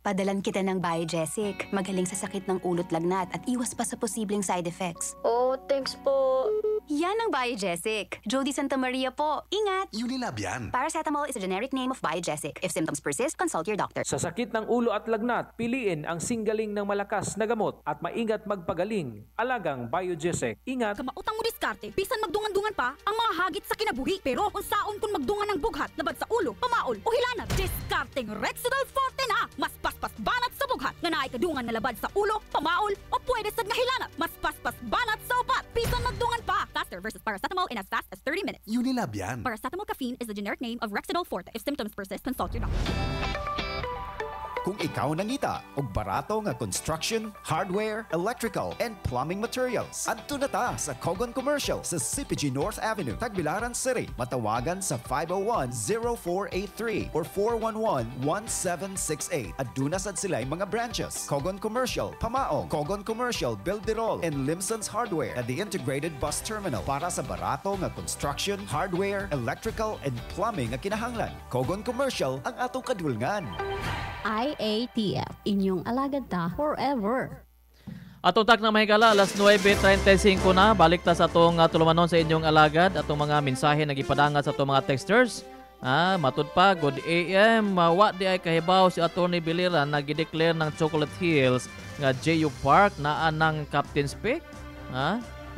Padalan kita ng Biogesic. Magaling sa sakit ng ulot lagnat at iwas pa sa posibleng side effects. Oh, thanks po. Yan ang Biogesic. Jody Santa Maria po. Ingat! Unilab yan. Paracetamol is a generic name of Biogesic. If symptoms persist, consult your doctor. Sa sakit ng ulo at lagnat, piliin ang singgaling ng malakas na gamot at maingat magpagaling. Alagang Biogesic. Ingat! Kamautang mo diskarte, bisan magdungan-dungan pa ang mga hagit sa kinabuhi. Pero kung saon kung magdungan ng bughat, labad sa ulo, pamaol o hilanat, diskarteng Rexidol Forte na! Mas paspas banat sa bughat, nga naay kadungan na labad sa ulo, pamaol o pwede sad nga hilanat. Mas paspas banat sa upat, bisan magdungan pa! Faster versus paracetamol in as fast as 30 minutes. Unilab yan. Paracetamol caffeine is the generic name of Rexidol Forte. If symptoms persist, consult your doctor. Kung ikaw nangita og barato nga construction, hardware, electrical, and plumbing materials, adto na ta sa Kogon Commercial sa CPG North Avenue, Tagbilaran City. Matawagan sa 501-0483 or 411-1768. Aduna sad sila'y mga branches: Kogon Commercial, Pamaong, Kogon Commercial, Bilderol, and Limson's Hardware at the Integrated Bus Terminal para sa barato nga construction, hardware, electrical, and plumbing nga kinahanglan. Kogon Commercial ang atong kadulngan. IATF, inyong alagad ta forever. Atong tak na mahigala, alas 9:35 na. Balik ta sa atong tulumanon sa inyong alagad. Atong mga mensahe na gipadangat sa atong mga texters. Matud pa, good AM. Wa di ay kahibaw si Atty. Biliran na gideclare ng Chocolate Hills nga JU Park na anang Captain's Peak.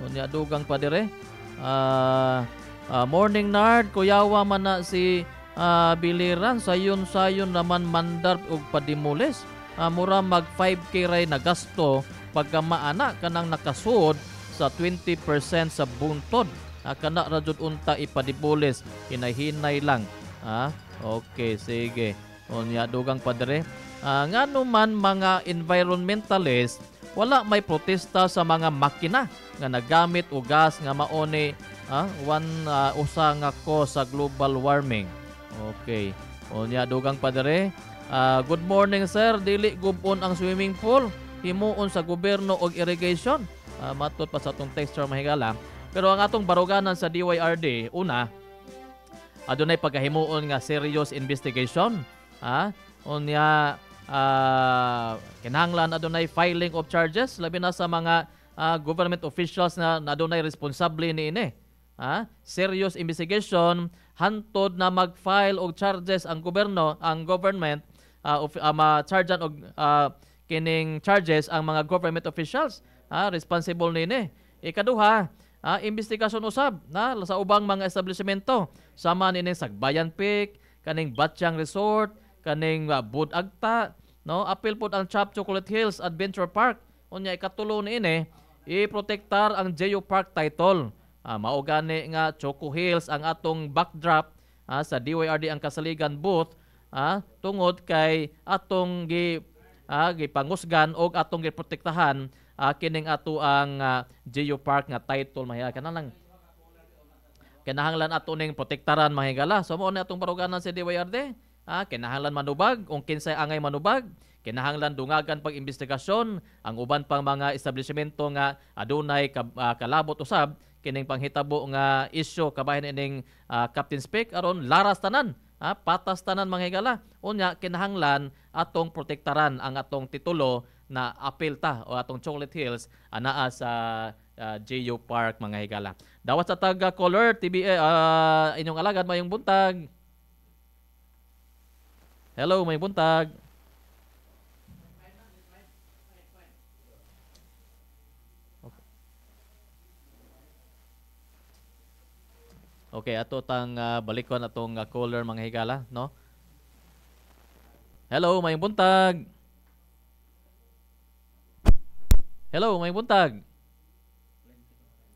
Unya dugang pa dire. Morning Nard, kuyawa man na si Biliran, sayon-sayon naman mandar og padimulis. Mura mag 5K ray na gasto pagka maana kanang nakasud sa 20% sa buntod. Kana ra jud unta ipadibulis, hinay-hinay lang. Okay, sige. Unya dugang pa dire. Ngano man mga environmentalist, wala may protesta sa mga makina nga nagamit og gas nga maone usa nga ko sa global warming. Okay. Unya dugang pa dire. Good morning sir, dili gubon ang swimming pool, himuon sa gobyerno og irrigation. Matud pa sa atong texture mahigala. Pero ang atong baruganan sa DYRD, una, adunay pagkahimuon nga serious investigation. Unya kinahanglan adunay filing of charges labi na sa mga government officials na adunay responsable niini. Serious investigation, hantod na mag-file og charges ang government ma-chargean og kining charges ang mga government officials responsible nini. Ikaduha, investigasyon usab sa ubang mga establishmento sama nining Sagbayan Peak, kaning Batchang Resort, kaning Budagta, apil pod ang Chop Chocolate Hills Adventure Park. Unya ikatulo niini, i-protektar ang JU Park title. Mao gani nga Choco Hills ang atong backdrop sa DYRD ang kasaligan booth tungod kay atong gipangusgan og atong giprotektahan kining ato ang JU Park nga title mahigala kanang kinahanglan ato ning protektaran mahigala. So mo ni atong baruganan sa DYRD, kinahanglan manubag kung kinsay angay manubag. Kinahanglan dungagan pag-imbestigasyon ang uban pang mga establishmento nga adunay kalabot usab kining panghitabo nga isyu kabahin ining Captain's Peak aron laras tanan, patas tanan mga higala. Unya kinahanglan atong protektaran ang atong titulo na apil ta o atong Chocolate Hills anaa sa JU Park mga higala. Dawat sa taga caller TBA inyong alagad mayong buntag. Hello, mayong buntag. Okay, ato tang balikon atong caller mga higala, no? Hello, mayong buntag. Hello, mayong buntag.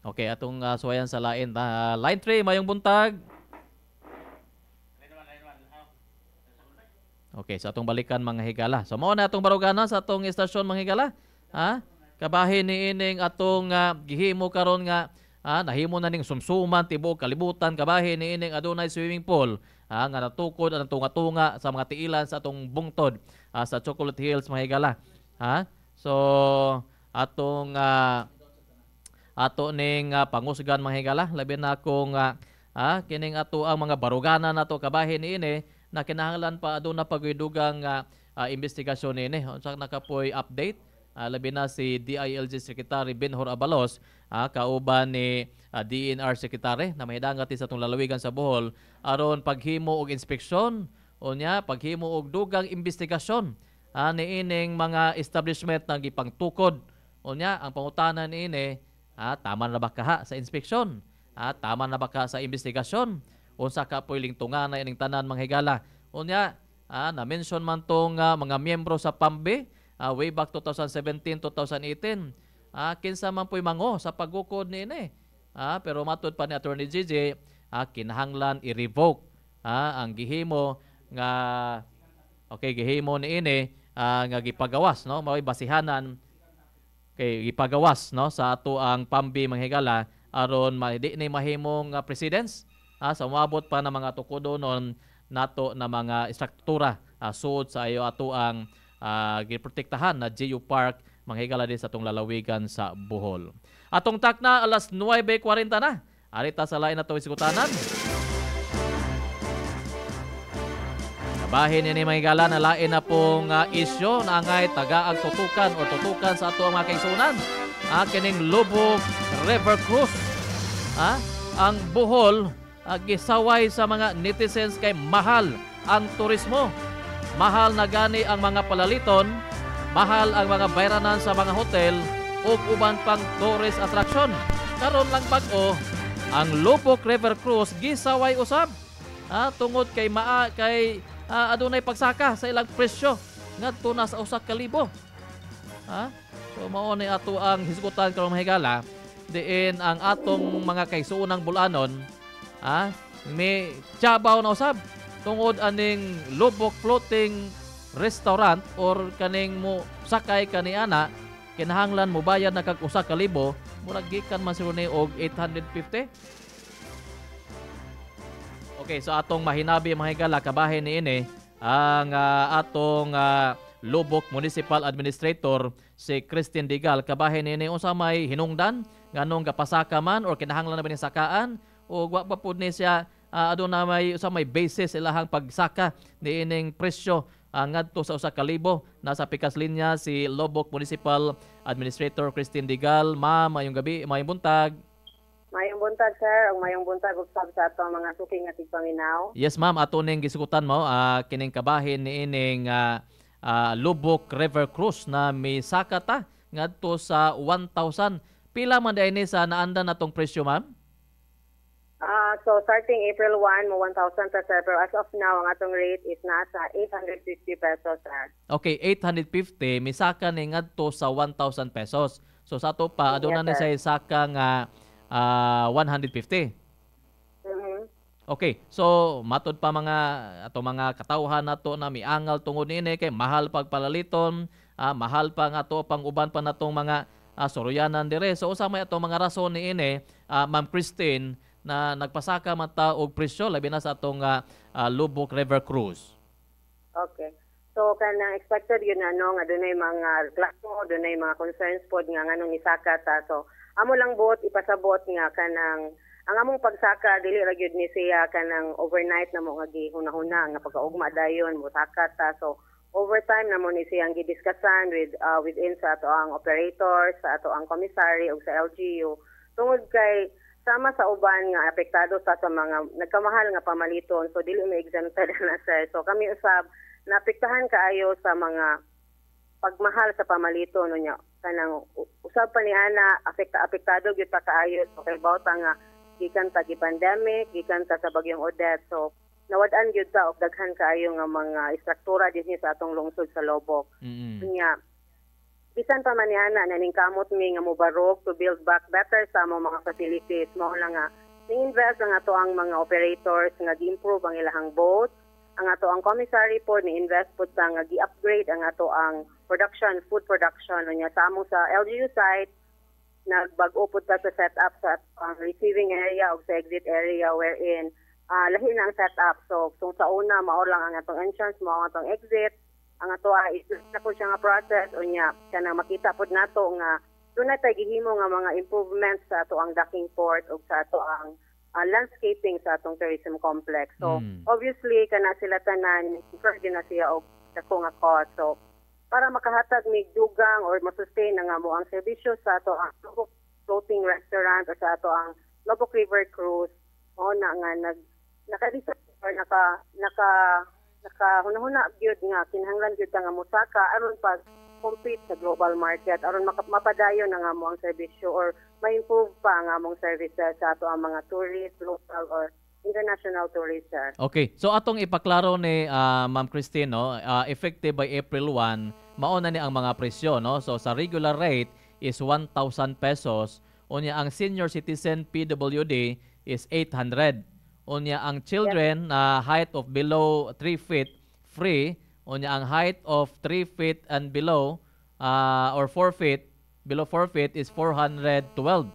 Okay, atong suwayan sa lain. Line 3, mayong buntag. Okay, sa atong balikan mga higala. So mao na atong barugana sa atong istasyon mga higala. Ha? Kabahin ni ining atong gihimo karon nga nahimo na ning sumsuman tibuok kalibutan kabahin ni ining adunay swimming pool nga natukod ang tunga-tunga sa mga tiilan sa atong bungtod sa Chocolate Hills mga higala. Ha? So atong ato ning pangusgan mga higala labi na kung kining ato ang mga barugana nato kabahin ni ini na kinahanglan pa aduna pagdugang investigasyon ini unsa nakapoy update labi na si DILG Secretary Benhur Abalos kauban ni DNR Secretary na mahidangat sa atong lalawigan sa Bohol aron paghimo og inspeksyon unya paghimo og dugang investigasyon niining mga establishment na gipangtukod unya ang pangutanan niini tama na ba kaha sa inspeksyon tama na ba kaha sa investigasyon unsa ka poy lingtungan na ining tanan mga higala unya na-mention man tong mga miyembro sa PAMBE way back 2017-2018 kinsa man po'y mango sa pagukod ni ini pero matud pa ni Attorney Gigi kinahanglan i-revoke ang gihimo nga gihimo ni ini nga gipagawas no mao'y basihanan kay gipagawas no sa ato ang PAMBE mga higala aron di ni mahimong presidents sa umabot pa na mga tukudonon nato na mga struktura suod sa ayo ato ang giprotektahan na GU Park mga higala din sa atong lalawigan sa Bohol. Atong takna alas 9:40 na. Arita sa lain nato isigutanan. Kabahin ni mga higala na lain na pong isyo na angay tagaag tutukan sa ato ang mga kaigsunan. Kining Lubog River Cruise. Ang Bohol gisaway sa mga netizens kay mahal ang turismo. Mahal na gani ang mga palaliton, mahal ang mga bayranan sa mga hotel ug uban pang tourist attraction. Karon lang bag-o ang Lubog River Cruise gisaway usab. Tungod kay adunay pagsaka sa ilang presyo ngadto na sa 1,000. So mao ni ato ang hisgutan karon mga higala diin ang atong mga kaigsuonang bulanon may tiyabaw na usab tungod aning Lubog Floating Restaurant or kaning mo sakay kaniana kinahanglan mo bayad na kag 1,000 murag gikan man sila ni og 850. Okay, so atong mahinabi mga higala kabahin ni ini ang atong Lubog Municipal Administrator si Christine Digal kabahin ni ini unsa may hinungdan nganong gapasaka man or kinahanglan na ba ni sakaan o wa pa pud ni siya aduna may basis ilahang pagsaka niining presyo ngadto sa 1,000 nasa pikas linya si Lubog Municipal Administrator Christine Digal. Ma'am, mayong gabi, mayong buntag. Mayong buntag sir, ug mayong buntag usab sa ato mga suking nga tigpaminaw. Yes ma'am, ato ning gisukutan mo kining kabahin niining Lubog River Cruise na may sakata ngadto sa 1,000. Pila man dai ni sa naandan natong presyo ma'am? So starting April 1 mo 1,000 per sir, pero as of now ang atong rate is nasa 850 pesos sir. Okay, 850 misaka ni ngadto sa 1,000 pesos. So sa ato pa aduna ni sa isaka nga 150. Okay, so matud pa mga katawhan nato na miangal tungod niini kay mahal pagpalaliton, mahal pa nga ato pang uban pa natong mga soroyanan dire. So usa may ato mga rason niini, Ma'am Christine, na nagpasaka mata og presyo labi na sa atong Lubog River Cruise. Okay. So kanang expected yun nga dunay mga reklamo, dunay mga concerns pod nga nganong isaka ta. So amo lang bot ipasabot nga kanang ang among pagsaka dili ra gyud ni siya kanang overnight na mo nga gihuna-huna nga pagkaugma dayon mo saka ta. So overtime na mo ni siyang gidiskussan within sa ato ang operator, sa ato ang commissary ug sa LGU tungod kay sama sa uban nga apektado sa mga nagkamahal nga pamaliton, so dili may exempted na sir. So kami usab naapektahan kaayo sa mga pagmahal sa pamaliton nya kanang usab pa ni ana apektado gyud pa kaayo so kay bawta nga gikan ta gi pandemic, gikan ta sa bagyong Odette. So nawadaan gyud ta og daghan kaayo nga mga istruktura dinhi sa atong lungsod sa Lobok. Nya bisan pa man yana naningkamot mi nga mobarog to build back better sa among mga facilities, mao lang nga ni-invest ang ato ang mga operators nga gi-improve ang ilahang boat. Ang ato ang commissary po ni-invest po sa nga gi-upgrade ang ato ang production, food production. Unya sa among sa LGU site, nagbag-o po ta sa setup sa ang receiving area o sa exit area wherein lahi na ang setup. So sa una, mao lang ang atong entrance, mao ang atong exit. Ang ato is na po siya nga process. Unya, kana makita po nato nga doon na tayo gihimo nga mga improvements sa ato ang docking port o sa ato ang landscaping sa atong tourism complex. So, obviously, kana sila tanan, prefer din na siya o dako nga cost. So, para makahatag mig dugang or masustain nga mo ang serbisyo sa ato ang Lobok floating restaurant o sa ato ang Lobok River Cruise, o na nga naka-decide or hunahuna gyud nga kinahanglan gyud nga musaka aron pag compete sa global market aron mapadayon na nga mo ang serbisyo or ma-improve pa nga mong services sa ato ang mga tourists, local or international tourists. Okay. So atong ipaklaro ni Ma'am Christine, no, effective by April 1, mauna ni ang mga presyo, no? So sa regular rate is 1,000 pesos. Unya ang senior citizen PWD is 800. Unya ang children height of below 3 feet free. Unya ang height of 3 feet and below or 4 feet, below 4 feet is 412.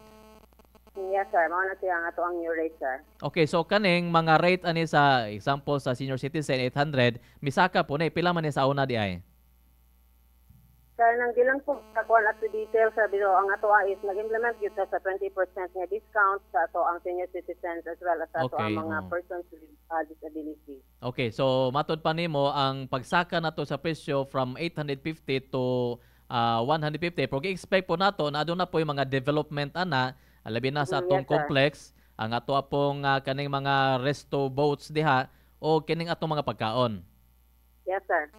Yes, sir. Mao na siya ang ato ang new rate, sir. Okay, so kaning mga rate ani sa example sa senior citizen 800, misaka po na pila man ni sa una di ay? Sir, nang di lang po kakuan at detail sa bilo, ang ato is nag-implement yun sa 20% nga discount sa ato ang senior citizens as well as sa ato ang mga persons with disability. Okay, so matod pa nimo ang pagsaka nato sa presyo from 850 to 150. Pero gi-expect po nato na aduna po yung mga development ana, labi na sa atong complex, ang ato apong kaning mga resto boats diha o kining atong mga pagkaon. Yes, sir.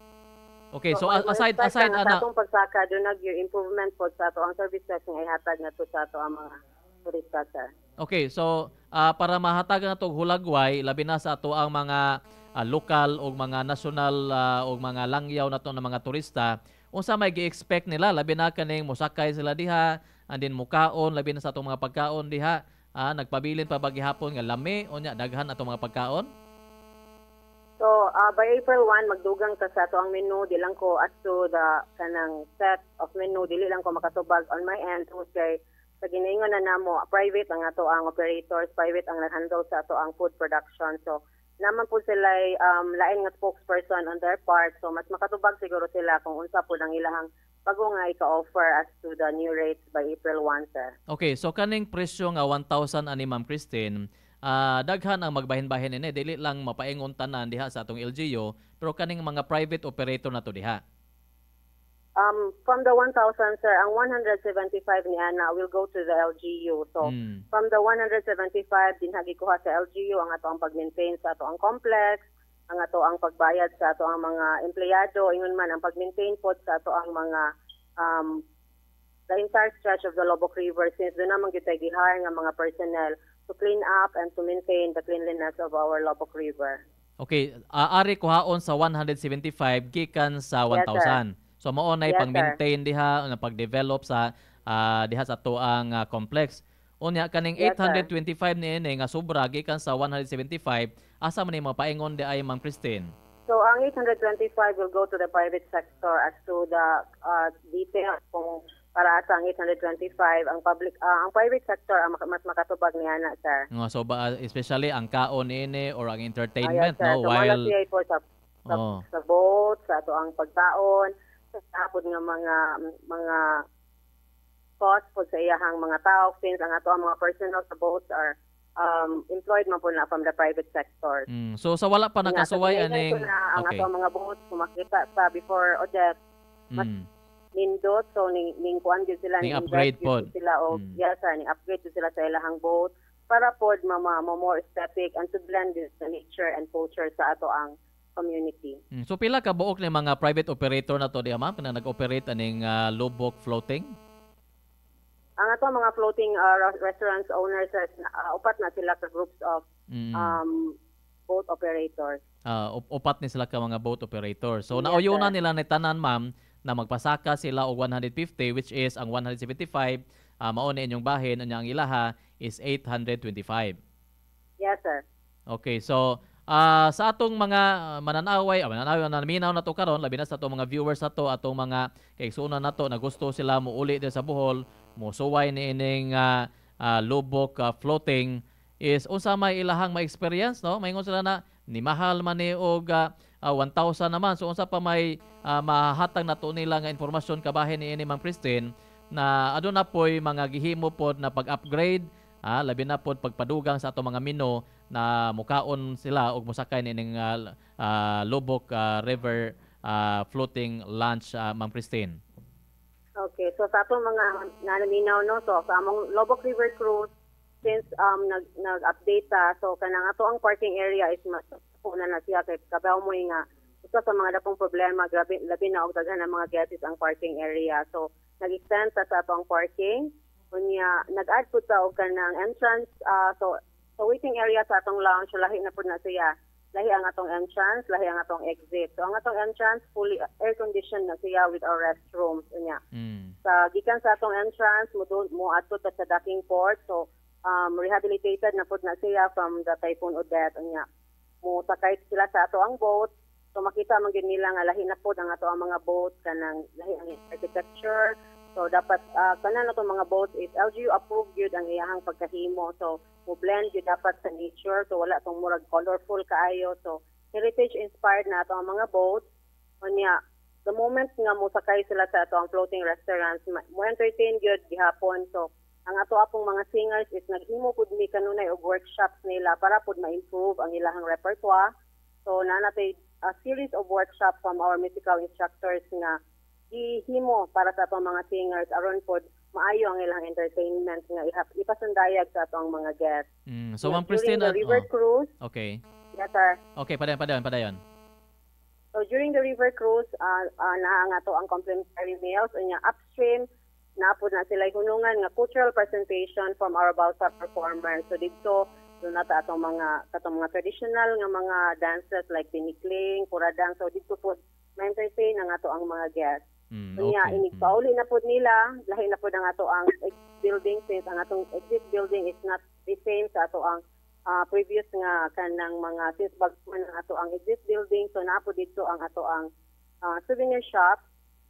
Okay, so aside ana atong pagsaka do nag-improvement po sa ato ang services nga ihatag nato sa ato ang mga turista, sir. Okay, so para mahatag nato hulagway labi na sa ato ang mga lokal o mga national o mga langyaw nato ng mga turista, unsa may gi-expect nila labi na kaning mosakay sila diha and then mukaon labi na sa atong mga pagkaon diha, nagpabilin pa ba gihapon nga lami unya daghan atong mga pagkaon? So, by April 1, magdugang ka sa ato ang menu. Di lang ko as to the kanang set of menu. Dili lang ko makatubag on my end. Kay sa ginaingon na namo, private ang ato ang operators, private ang nag-handle sa ato ang food production. So, naman po sila lain nga spokesperson on their part. So, mas makatubag siguro sila kung unsa po ang ilahang bago nga ika-offer as to the new rates by April 1, sir. Okay, so kaning presyo nga 1,000 ani Ma'am Christine, daghan ang magbahin-bahin ini, dili lang mapaingon tanan diha sa atong LGU, pero kaning mga private operator na to diha. From the 1,000, sir, ang 175 ni Ana will go to the LGU. So, from the 175, dinhagi kuha sa LGU ang ato ang pag-maintain sa ato ang complex, ang ato ang pagbayad sa ato ang mga empleyado, ingon man ang pag-maintain po sa ato ang mga the entire stretch of the Lobok River, since doon naman kita gihire nga mga personnel to clean up and to maintain the cleanliness of our Lobok River. Okay, ari kuhaon sa 175 gikan sa 1,000. So mao nay pang-maintain diha na pag-develop sa diha sa tuang complex. Unya kaning 825 niini nga sobra gikan sa 175, asa man ni mapaingon di ay Ma'am Christine? So ang 825 will go to the private sector as to the details kung para sa ang 825 ang public ang private sector ang mas makatubag niya na, sir. So especially ang kaon niini or ang entertainment, no, so, while po sa boat, sa ato ang pagkaon, sa tapod nga mga cost po sa iyahang mga tao, since ang ato ang mga personnel sa boats are employed man po na from the private sector. So sa wala pa nakasuway aning ang ato ang mga boats kung makita sa before Odette, mas nindot, so ning kuan gyud sila ning upgrade pod sila o yes sir, ning upgrade sila sa ilahang boat para pod more aesthetic and to blend the nature and culture sa ato ang community. So pila ka buok ni mga private operator na to diha ma'am na nag-operate aning Lobok floating? Ang ato mga floating restaurants owners upat na sila ka groups of boat operators. Upat ni sila ka mga boat operators. So Yes, nauyunan sir. nila ni tanan ma'am na magpasaka sila og 150 which is ang 175 mao ni inyong bahin unya ang ilaha is 825. Yes, sir. Okay, so sa atong mga mananaway na minaw na to karon labi na sa atong mga viewers ato atong mga kaigsuonan nato na gusto sila muuli din sa Bohol, mo suway ni ining lubok floating is unsa may ilahang ma-experience, no? Maingon sila na ni mahal man ni og 1,000 naman. So unsa pa may mahatag nato nila nga impormasyon kabahin ni ini Ma'am Christine na aduna poy mga gihimo pod na pag-upgrade, labi na pod pagpadugang sa ato mga mino na mukaon sila og mosakay nining Lubok River floating launch, Ma'am Christine. Okay, so sa atong mga nanaminaw, no, so sa among Lubok River Cruise, since nag-update ta, so kanang ato ang parking area is mas una na siya kay kabaw mo nga isa sa mga dapong problema grabe labi na og daghan ng mga guests ang parking area. So nag-extend sa atong parking unya nag-add pud ta og kanang entrance, so waiting area sa atong lounge, so lahi na pud na siya. Lahi ang atong entrance, lahi ang atong exit. So ang atong entrance fully air conditioned na siya with our restrooms unya. Sa gikan sa atong entrance mo adto ta sa docking port, so rehabilitated na pud na siya from the Typhoon Odette unya. Mo sakay sila sa ato ang boat, so makita man gyud nila nga lahi na pud ang ato ang mga boat kanang lahi ang architecture. So dapat kanan ato mga boat is LGU approved gyud ang iyahang pagkahimo. So mo blend gyud dapat sa nature, so wala tong murag colorful kaayo. So heritage inspired na ato ang mga boat unya. The moment nga mo sakay sila sa ato ang floating restaurants, mo entertain gyud gihapon. So ang ato apong mga singers is naghimo pud mi kanunay og workshops nila para pud ma-improve ang ilahang repertoire. So nanatay a series of workshops from our musical instructors nga ihimo para sa atong mga singers aron pud maayo ang ilang entertainment nga ipasundayag sa atong mga guests. So Ma'am Christine, during the river cruise. Okay. Yes, sir. Okay, padayon. So during the river cruise, naa nga to ang complimentary meals unya upstream napod na sila hunungan nga cultural presentation from our Bausa performers. So dito na ta atong mga traditional nga mga dances like tinikling, kuradang. So dito po ma-entertain ang ato ang mga guests. Unya inigpauli na pod nila, lahi na pod ang ato ang exit building since ang atong exit building is not the same sa ato ang previous nga kanang mga since bagman ang ato ang exit building. So napo dito ang ato ang souvenir shop.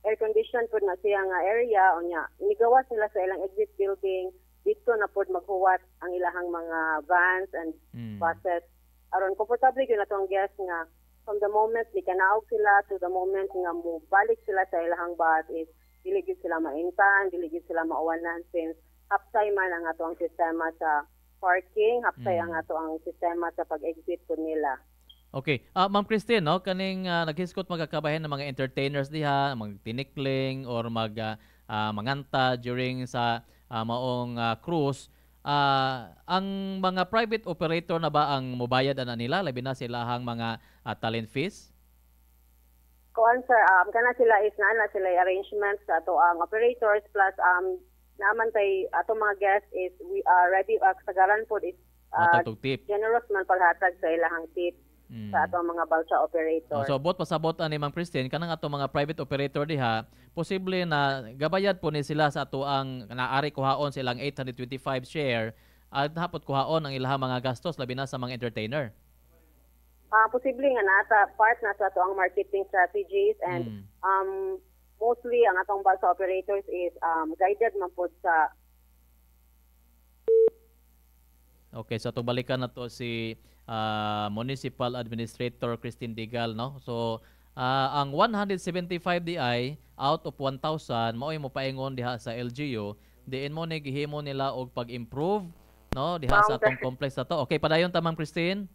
Air condition pud na siya nga area unya inigawas nila sa ilang exit building dito na pud maghuwat ang ilahang mga vans and buses aron komportable gyud natong guests nga from the moment ni kanaog sila to the moment nga mo balik sila sa ilahang bus is dili gyud sila maintan, dili gyud sila mauwanan since hapsay man ang ato ang sistema sa parking, hapsay ang ato ang sistema sa pag-exit pud nila. Okay. Ma'am Christine, no, kaning naghiskot magkakabahin ng mga entertainers diha, magtinikling or manganta during sa maong cruise. Ang mga private operator na ba ang mobayad ana nila labi na silahang mga talent fees? Kuan sir, kana sila is na sila arrangements sa ato ang operators plus naman tay ato mga guests is we are ready sagaran pod is generous man paghatag sa ilahang tip sa ato mga balsa operator. So bot pasabot ani Ma'am Christine kanang ato mga private operator diha, posible na gabayad po ni sila sa ato ang naari kuhaon silang 825 share at hapot kuhaon ang ilahang mga gastos labi na sa mga entertainer. Posible nga nasa part na sa ato ang marketing strategies and mostly ang atong balsa operators is guided man pod sa. Okay, so balikan na to si Municipal Administrator Christine Digal, no? So ang 175 DI out of 1,000 mao'y mo paingon diha sa LGU, diin mo ni gihimo nila og pag-improve, no, diha sa atong complex na to. Okay, padayon ta Ma'am Christine.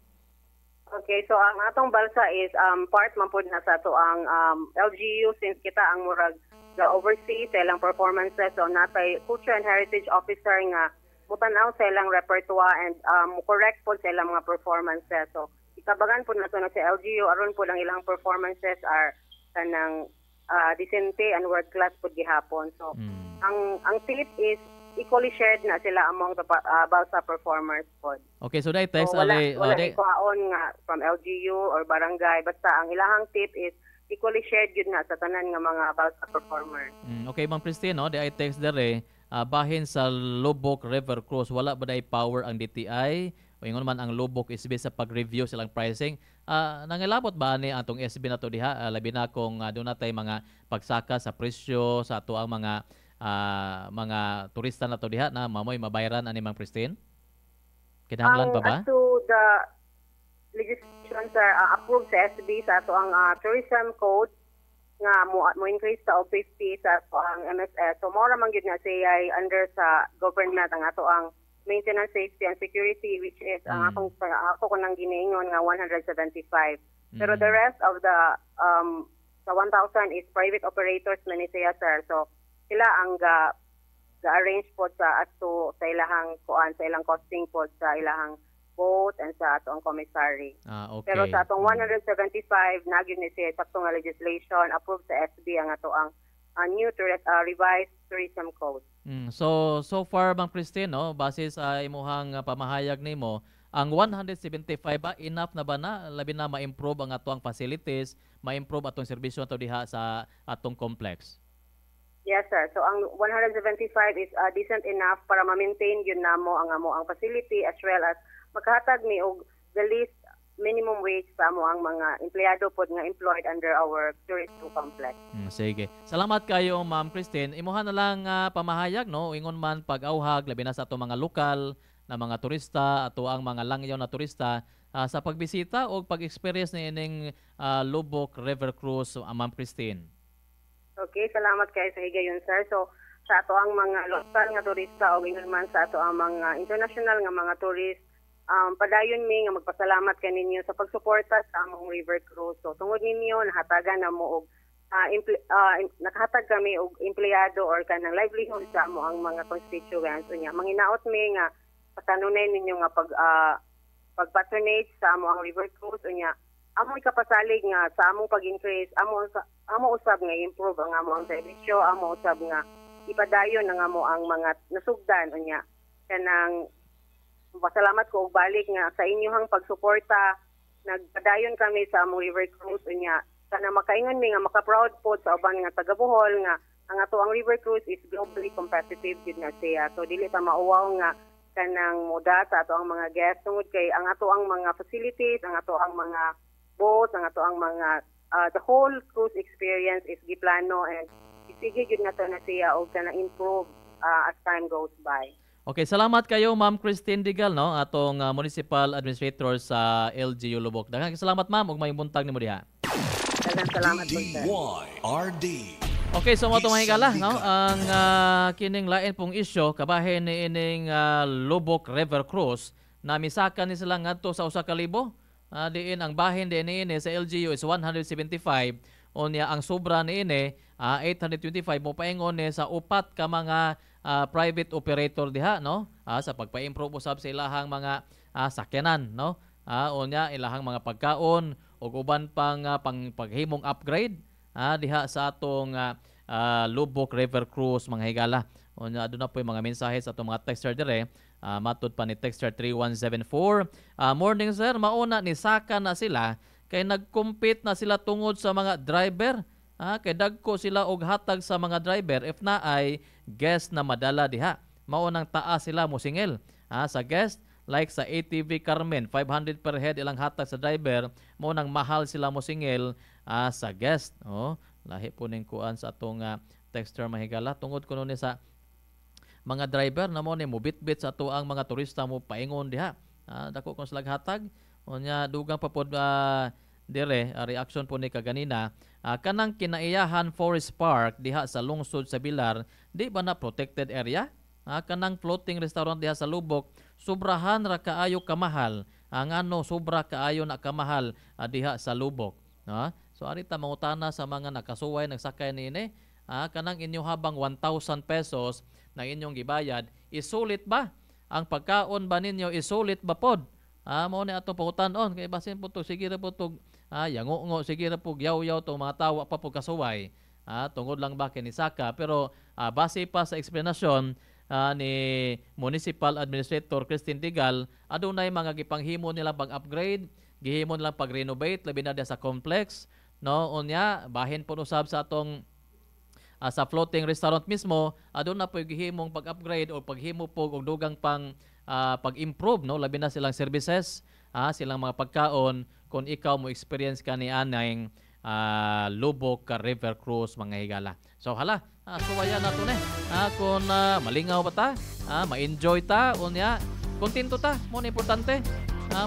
Okay, so ang atong balsa is part man pod na sa ato ang LGU since kita ang murag oversee sa ilang performances, so natay Culture and Heritage Officer nga mutanaw sa ilang repertoire and correct po sa ilang mga performances. So, ikabagan po na ito na sa LGU, aron po lang ilang performances are kanang decente and world class po gihapon. So, ang tip is equally shared na sila among the balsa performers pod. Okay, so dai text wala ali ikuhaon nga from LGU or barangay, basta ang ilahang tip is equally shared yun nga sa tanan nga mga balsa performers. Okay, Ma'am Christine, no, di ay text dere bahin sa Lubok River Cruise, wala ba dai power ang DTI? O ingon man ang Lubok SB sa pag-review silang pricing. Nangilabot ba ni atong SB na to diha? Labi na kung doon natay mga pagsaka sa presyo sa ato ang mga turista na to diha na mamoy mabayaran ani Ma'am Christine? Kinahanglan pa ba? As to the legislation sir, approved sa SB sa ato ang tourism code nga mo increase sa 50 sa ato ang MSS. So mora man gyud nga siya under sa government ang ato ang maintenance, safety, and security, which is ako ko nang giniingon nga 175. Pero the rest of the 1,000 is private operators na ni siya, sir. So sila ang ga-arrange po sa ato sa ilahang kuan, sa ilang costing po sa ilahang boat and sa atong commissary. Okay. Pero sa atong 175 nagyud ni siya sakto nga legislation approved sa SB ang ato ang new revised tourism code. So far Ma'am Christine, no, base sa imuhang pamahayag nimo, ang 175 ba enough na ba na labi na ma-improve ang atong facilities, ma-improve atong serbisyo ato diha sa atong complex? Yes sir. So ang 175 is decent enough para ma-maintain yun namo ang facility as well as magkahatag ni og the least minimum wage sa amo ang mga empleyado pod nga employed under our tourist complex. Sige. Salamat kayo Ma'am Christine. Imuha na lang pamahayag, no, ingon man pag-awhag labi na sa ato mga lokal na mga turista ato ang mga langyaw na turista sa pagbisita o pag-experience ni ining Lubok River Cruise, Ma'am Christine. Okay, salamat kayo sa higayon sir. So sa ato ang mga lokal nga turista o ingon man sa ato ang mga international nga mga tourist, padayon mi nga magpasalamat kaninyo sa pagsuporta sa among River Cruise. So tungod ninyo nahatagan na mo og nakahatag kami og empleyado or kanang livelihood sa amo ang mga constituents unya. Manginaot mi nga patanunay ninyo nga pag-patronage sa amo ang River Cruise unya. Amo ikapasalig nga sa among pag-increase, amo usab nga improve ang amo ang serbisyo, amo usab nga ipadayon ang amo ang mga nasugdan unya. Kanang pasalamat ko og balik nga sa inyong pagsuporta. Nagpadayon kami sa among River Cruise unya. Sana makaingon mi nga maka-proud po sa uban nga taga-Bohol nga ang ato ang River Cruise is globally competitive gid na siya. So dili ta mauwaw nga kanang muda sa ato ang mga guests tungod kay ang ato ang mga facilities, ang ato ang mga boats, ang ato ang mga the whole cruise experience is giplano and isige gid na to na siya og kana improve as time goes by. Okay, salamat kayo Ma'am Christine Digal, no, atong municipal administrator sa LGU Lubok. Daghang salamat ma'am ug may buntag nimo diha. Daghang salamat po sir. Okay, so mo mahigala, no, ang kining lain pong isyu kabahin ni ining Lubok River Cruise na misaka ni sila ngadto sa 1,000. Diin ang bahin din ini sa LGU is 175. Unya ang sobra ni ini 825 mo paingon ni sa upat ka mga private operator diha, no, sa pagpa-improve usab sa ilahang mga sakyanan, no, unya ilahang mga pagkaon ug uban pang paghimong upgrade diha sa atong Lubok River Cruise mga higala. Unya aduna po yung mga mensahe sa atong mga texter dire. Matud pa ni texter 3174. Morning sir, mauna ni saka na sila kay nag-compete na sila tungod sa mga driver. Kay dagko sila og hatag sa mga driver if na ay guest na madala diha. Maunang taas sila musingil sa guest like sa ATV Carmen 500 per head ilang hatag sa driver, maunang mahal sila musingil sa guest. Lahi po ning kuan sa atong texter mahigala tungod kuno ni sa mga driver na mo ni mo bitbit sa ato ang mga turista mo paingon diha. Dako kon sila hatag. Unya dugang pa pod dire reaction po ni kaganina kanang kinaiyahan Forest Park diha sa lungsod sa Bilar di ba na protected area? Kanang floating restaurant diha sa Lubok sobrahan ra kaayo kamahal ang sobra kaayo na kamahal diha sa Lubok. So arita mangutana sa mga nakasuway nagsakay niini kanang inyo habang 1,000 pesos na inyong gibayad isulit ba ang pagkaon ba ninyo isulit ba pod? Mao ni ato pangutanon kay basin po to sige ra po to yango sige ra po yaw-yaw to mga tawa pa po kasuway tungod lang ba kini saka pero base pa sa eksplanasyon ni Municipal Administrator Christine Tigal, adunay mga gipanghimo nila pag-upgrade, gihimo nila pag-renovate labi na sa complex, no? Unya bahin po usab sa atong sa floating restaurant mismo, aduna po gihimong pag-upgrade o paghimo po og dugang pang pag-improve, no? Labi na silang services, silang mga pagkaon kung ikaw mo experience ka ni anay lubok ka river cruise mga higala. So hala, suwaya na to kung malingaw ba ta, ma-enjoy ta, unya kontento ta, mo na importante.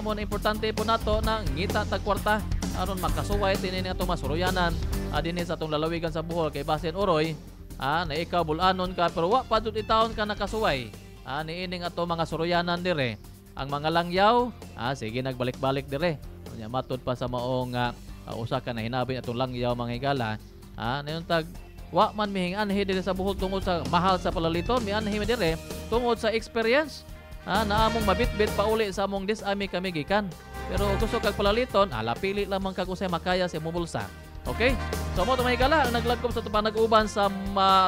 Mo na importante po nato na ngita tag kwarta aron makasuway tinin ato masuruyanan dinhi sa atong lalawigan sa Bohol kay basin oroy na ikaw bulanon ka pero wa pa jud itawon ka nakasuway niining ato mga suruyanan dire ang mga langyaw sige nagbalik-balik dire unya matud pa sa maong usa ka na hinabi atong langyaw mga higala nayon tag wa man mihing anhi dire sa Bohol tungod sa mahal sa palaliton mi anhi dire tungod sa experience naamong mabitbit pa uli sa among disami kami gikan pero gusto kag palaliton pili lamang kag usay makaya sa imong bulsa. Okay? So mo to mga higala ang naglagkom sa panag-uban sa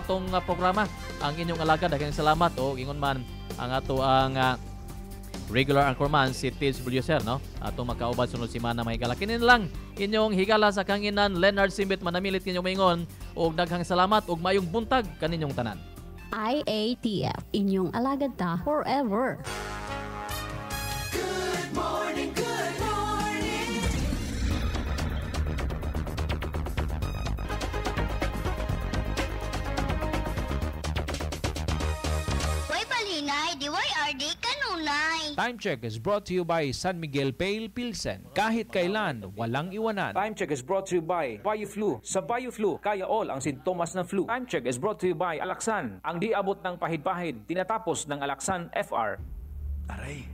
atong programa ang inyong alagad. Daghang salamat o ingon man ang ato ang regular anchorman si Tiz Producer, no? Atong makauban sunod semana mga higala. Kinin lang inyong higala sa kanginan Leonard Simbit manamilit kinyong maingon og daghang salamat og mayong buntag kaninyong tanan. IATF, inyong alagad ta forever. Good morning, good morning. Way palinay, di way RD kanunay. Time check is brought to you by San Miguel Pale Pilsen. Kahit kailan, walang iwanan. Time check is brought to you by BioFlu. Sa BioFlu, kaya all ang sintomas ng flu. Time check is brought to you by Alaxan. Ang di abot ng pahid-pahid, tinatapos ng Alaxan FR. Aray!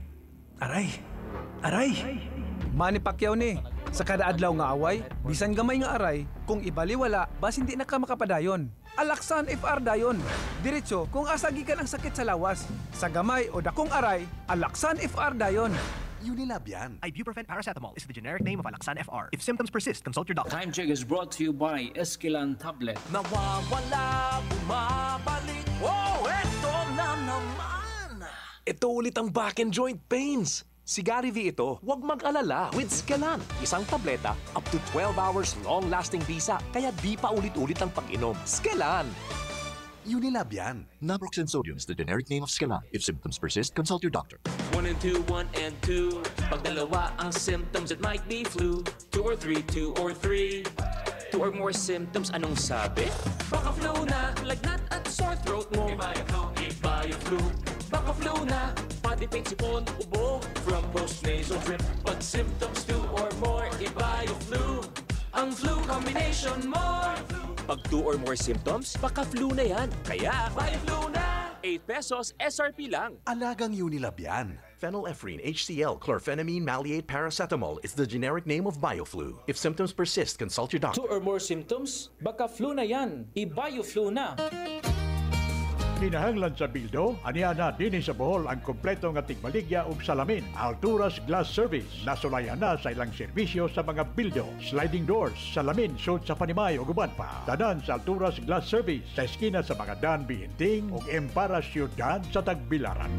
Manny Pacquiao ni. Sa kada adlaw nga away, bisan gamay nga aray, kung ibaliwala, bas hindi na ka makapadayon. Alaxan FR dayon. Diretso kung asagikan ang sakit sa lawas. Sa gamay o dakong aray, Alaxan FR dayon. Unilab yan. Ibuprofen paracetamol is the generic name of Alaxan FR. If symptoms persist, consult your doctor. Time check is brought to you by Esquilan Tablet. Nawawala, bumabalik. Oh, eto na naman. Ito ulit ang back and joint pains. Sigari V ito, huwag mag-alala with Scalan. Isang tableta, up to 12 hours long-lasting bisa, kaya di pa ulit-ulit ang pag-inom. Scalan! Unilab yan. Naproxen sodium is the generic name of Scalan. If symptoms persist, consult your doctor. 1 and 2, 1 and 2. Pag dalawa ang symptoms, it might be flu. 2 or 3, 2 or 3. 2 or more symptoms, anong sabi? Baka flu na, lagnat at sore throat mo. Iba yung flu. Baka flu na, pati pain, sipon, ubo. From post-nasal drip, pag symptoms 2 or more, iba yung flu. Ang flu combination mo. Pag 2 or more symptoms, baka flu na yan. Kaya, buy flu na! 8 pesos, SRP lang. Alagang Unilab yan. Phenylephrine, HCl, chlorphenamine, maleate, paracetamol is the generic name of BioFlu. If symptoms persist, consult your doctor. 2 or more symptoms, baka flu na yan. I-BioFlu na. Kinahanglan sa bildo, aniya na din sa Bohol ang kompleto nga tigbaligya ug salamin. Alturas Glass Service. Nasulayan na sa ilang serbisyo sa mga bildo, sliding doors, salamin, sud sa Panimay ug uban pa. Tanan sa Alturas Glass Service sa eskina sa mga Dan Bihinting ug Empara Ciudad sa Tagbilaran.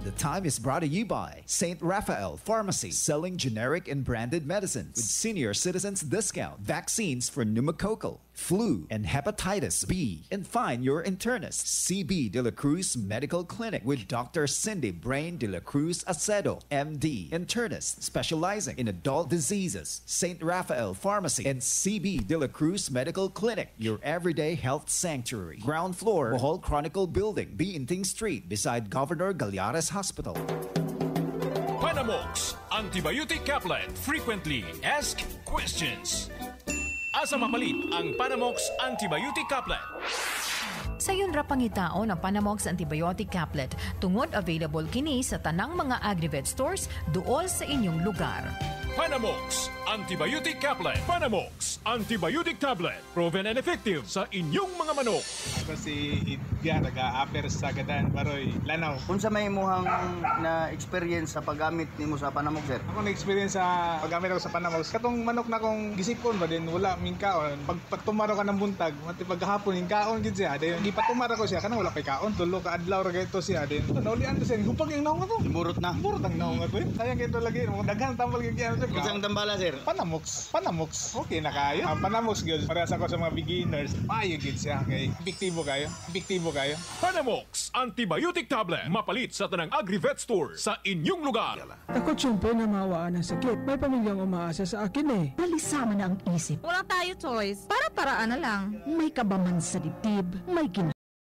The time is brought to you by St. Raphael Pharmacy, selling generic and branded medicines with senior citizens discount, vaccines for pneumococcal, flu, and hepatitis B. And find your internist, CB De La Cruz Medical Clinic with Dr. Cindy Brain De La Cruz Acedo, MD, internist specializing in adult diseases. St. Raphael Pharmacy and CB De La Cruz Medical Clinic, your everyday health sanctuary. Ground floor, Bohol Chronicle Building, Biinting Street, beside Governor Galeares Hospital. Panamox Antibiotic Caplet. Frequently asked questions. Asa mapalit ang Panamox Antibiotic Caplet? Sayon ra pangitaon ang Panamox Antibiotic Caplet tungod available kini sa tanang mga Agrivet stores duol sa inyong lugar. Panamox Antibiotic Caplet. Panamox Antibiotic Tablet. Proven and effective sa inyong mga manok. Ako si Edgar, nag-a-apper sa Gadan, Baroy, Lanao. Kung sa may muhang na-experience sa paggamit nimo sa Panamox, sir? Ako na-experience sa paggamit ako sa Panamox. Katong manok na kong gisipon ba din, wala mingkaon. Pag tumaro ka ng buntag, mati paghapon, mingkaon gid siya. Then, ipatumara ko siya, kanang wala pa kaon. Tulo ka adlaw ra ito siya. Then, naulian to siya. Gupag yung naong ako. Murot na. Murot ang naong ako. Sayang ito lagi. Daghan tambal kaya sir. Isang tambala, sir? Panamox. Panamox. Okay na kayo. Panamox gyud. Parehas ako sa mga beginners. Maayo gid siya. Okay. Epektibo kayo. Epektibo kayo. Panamox Antibiotic Tablet. Mapalit sa tanang Agri-Vet Store sa inyong lugar. Ako siyempre na mawaan ng sakit. May pamilyang umaasa sa akin eh. Balisama na ang isip. Wala tayo choice. Para-paraan na lang. May kabaman sa dibdib. May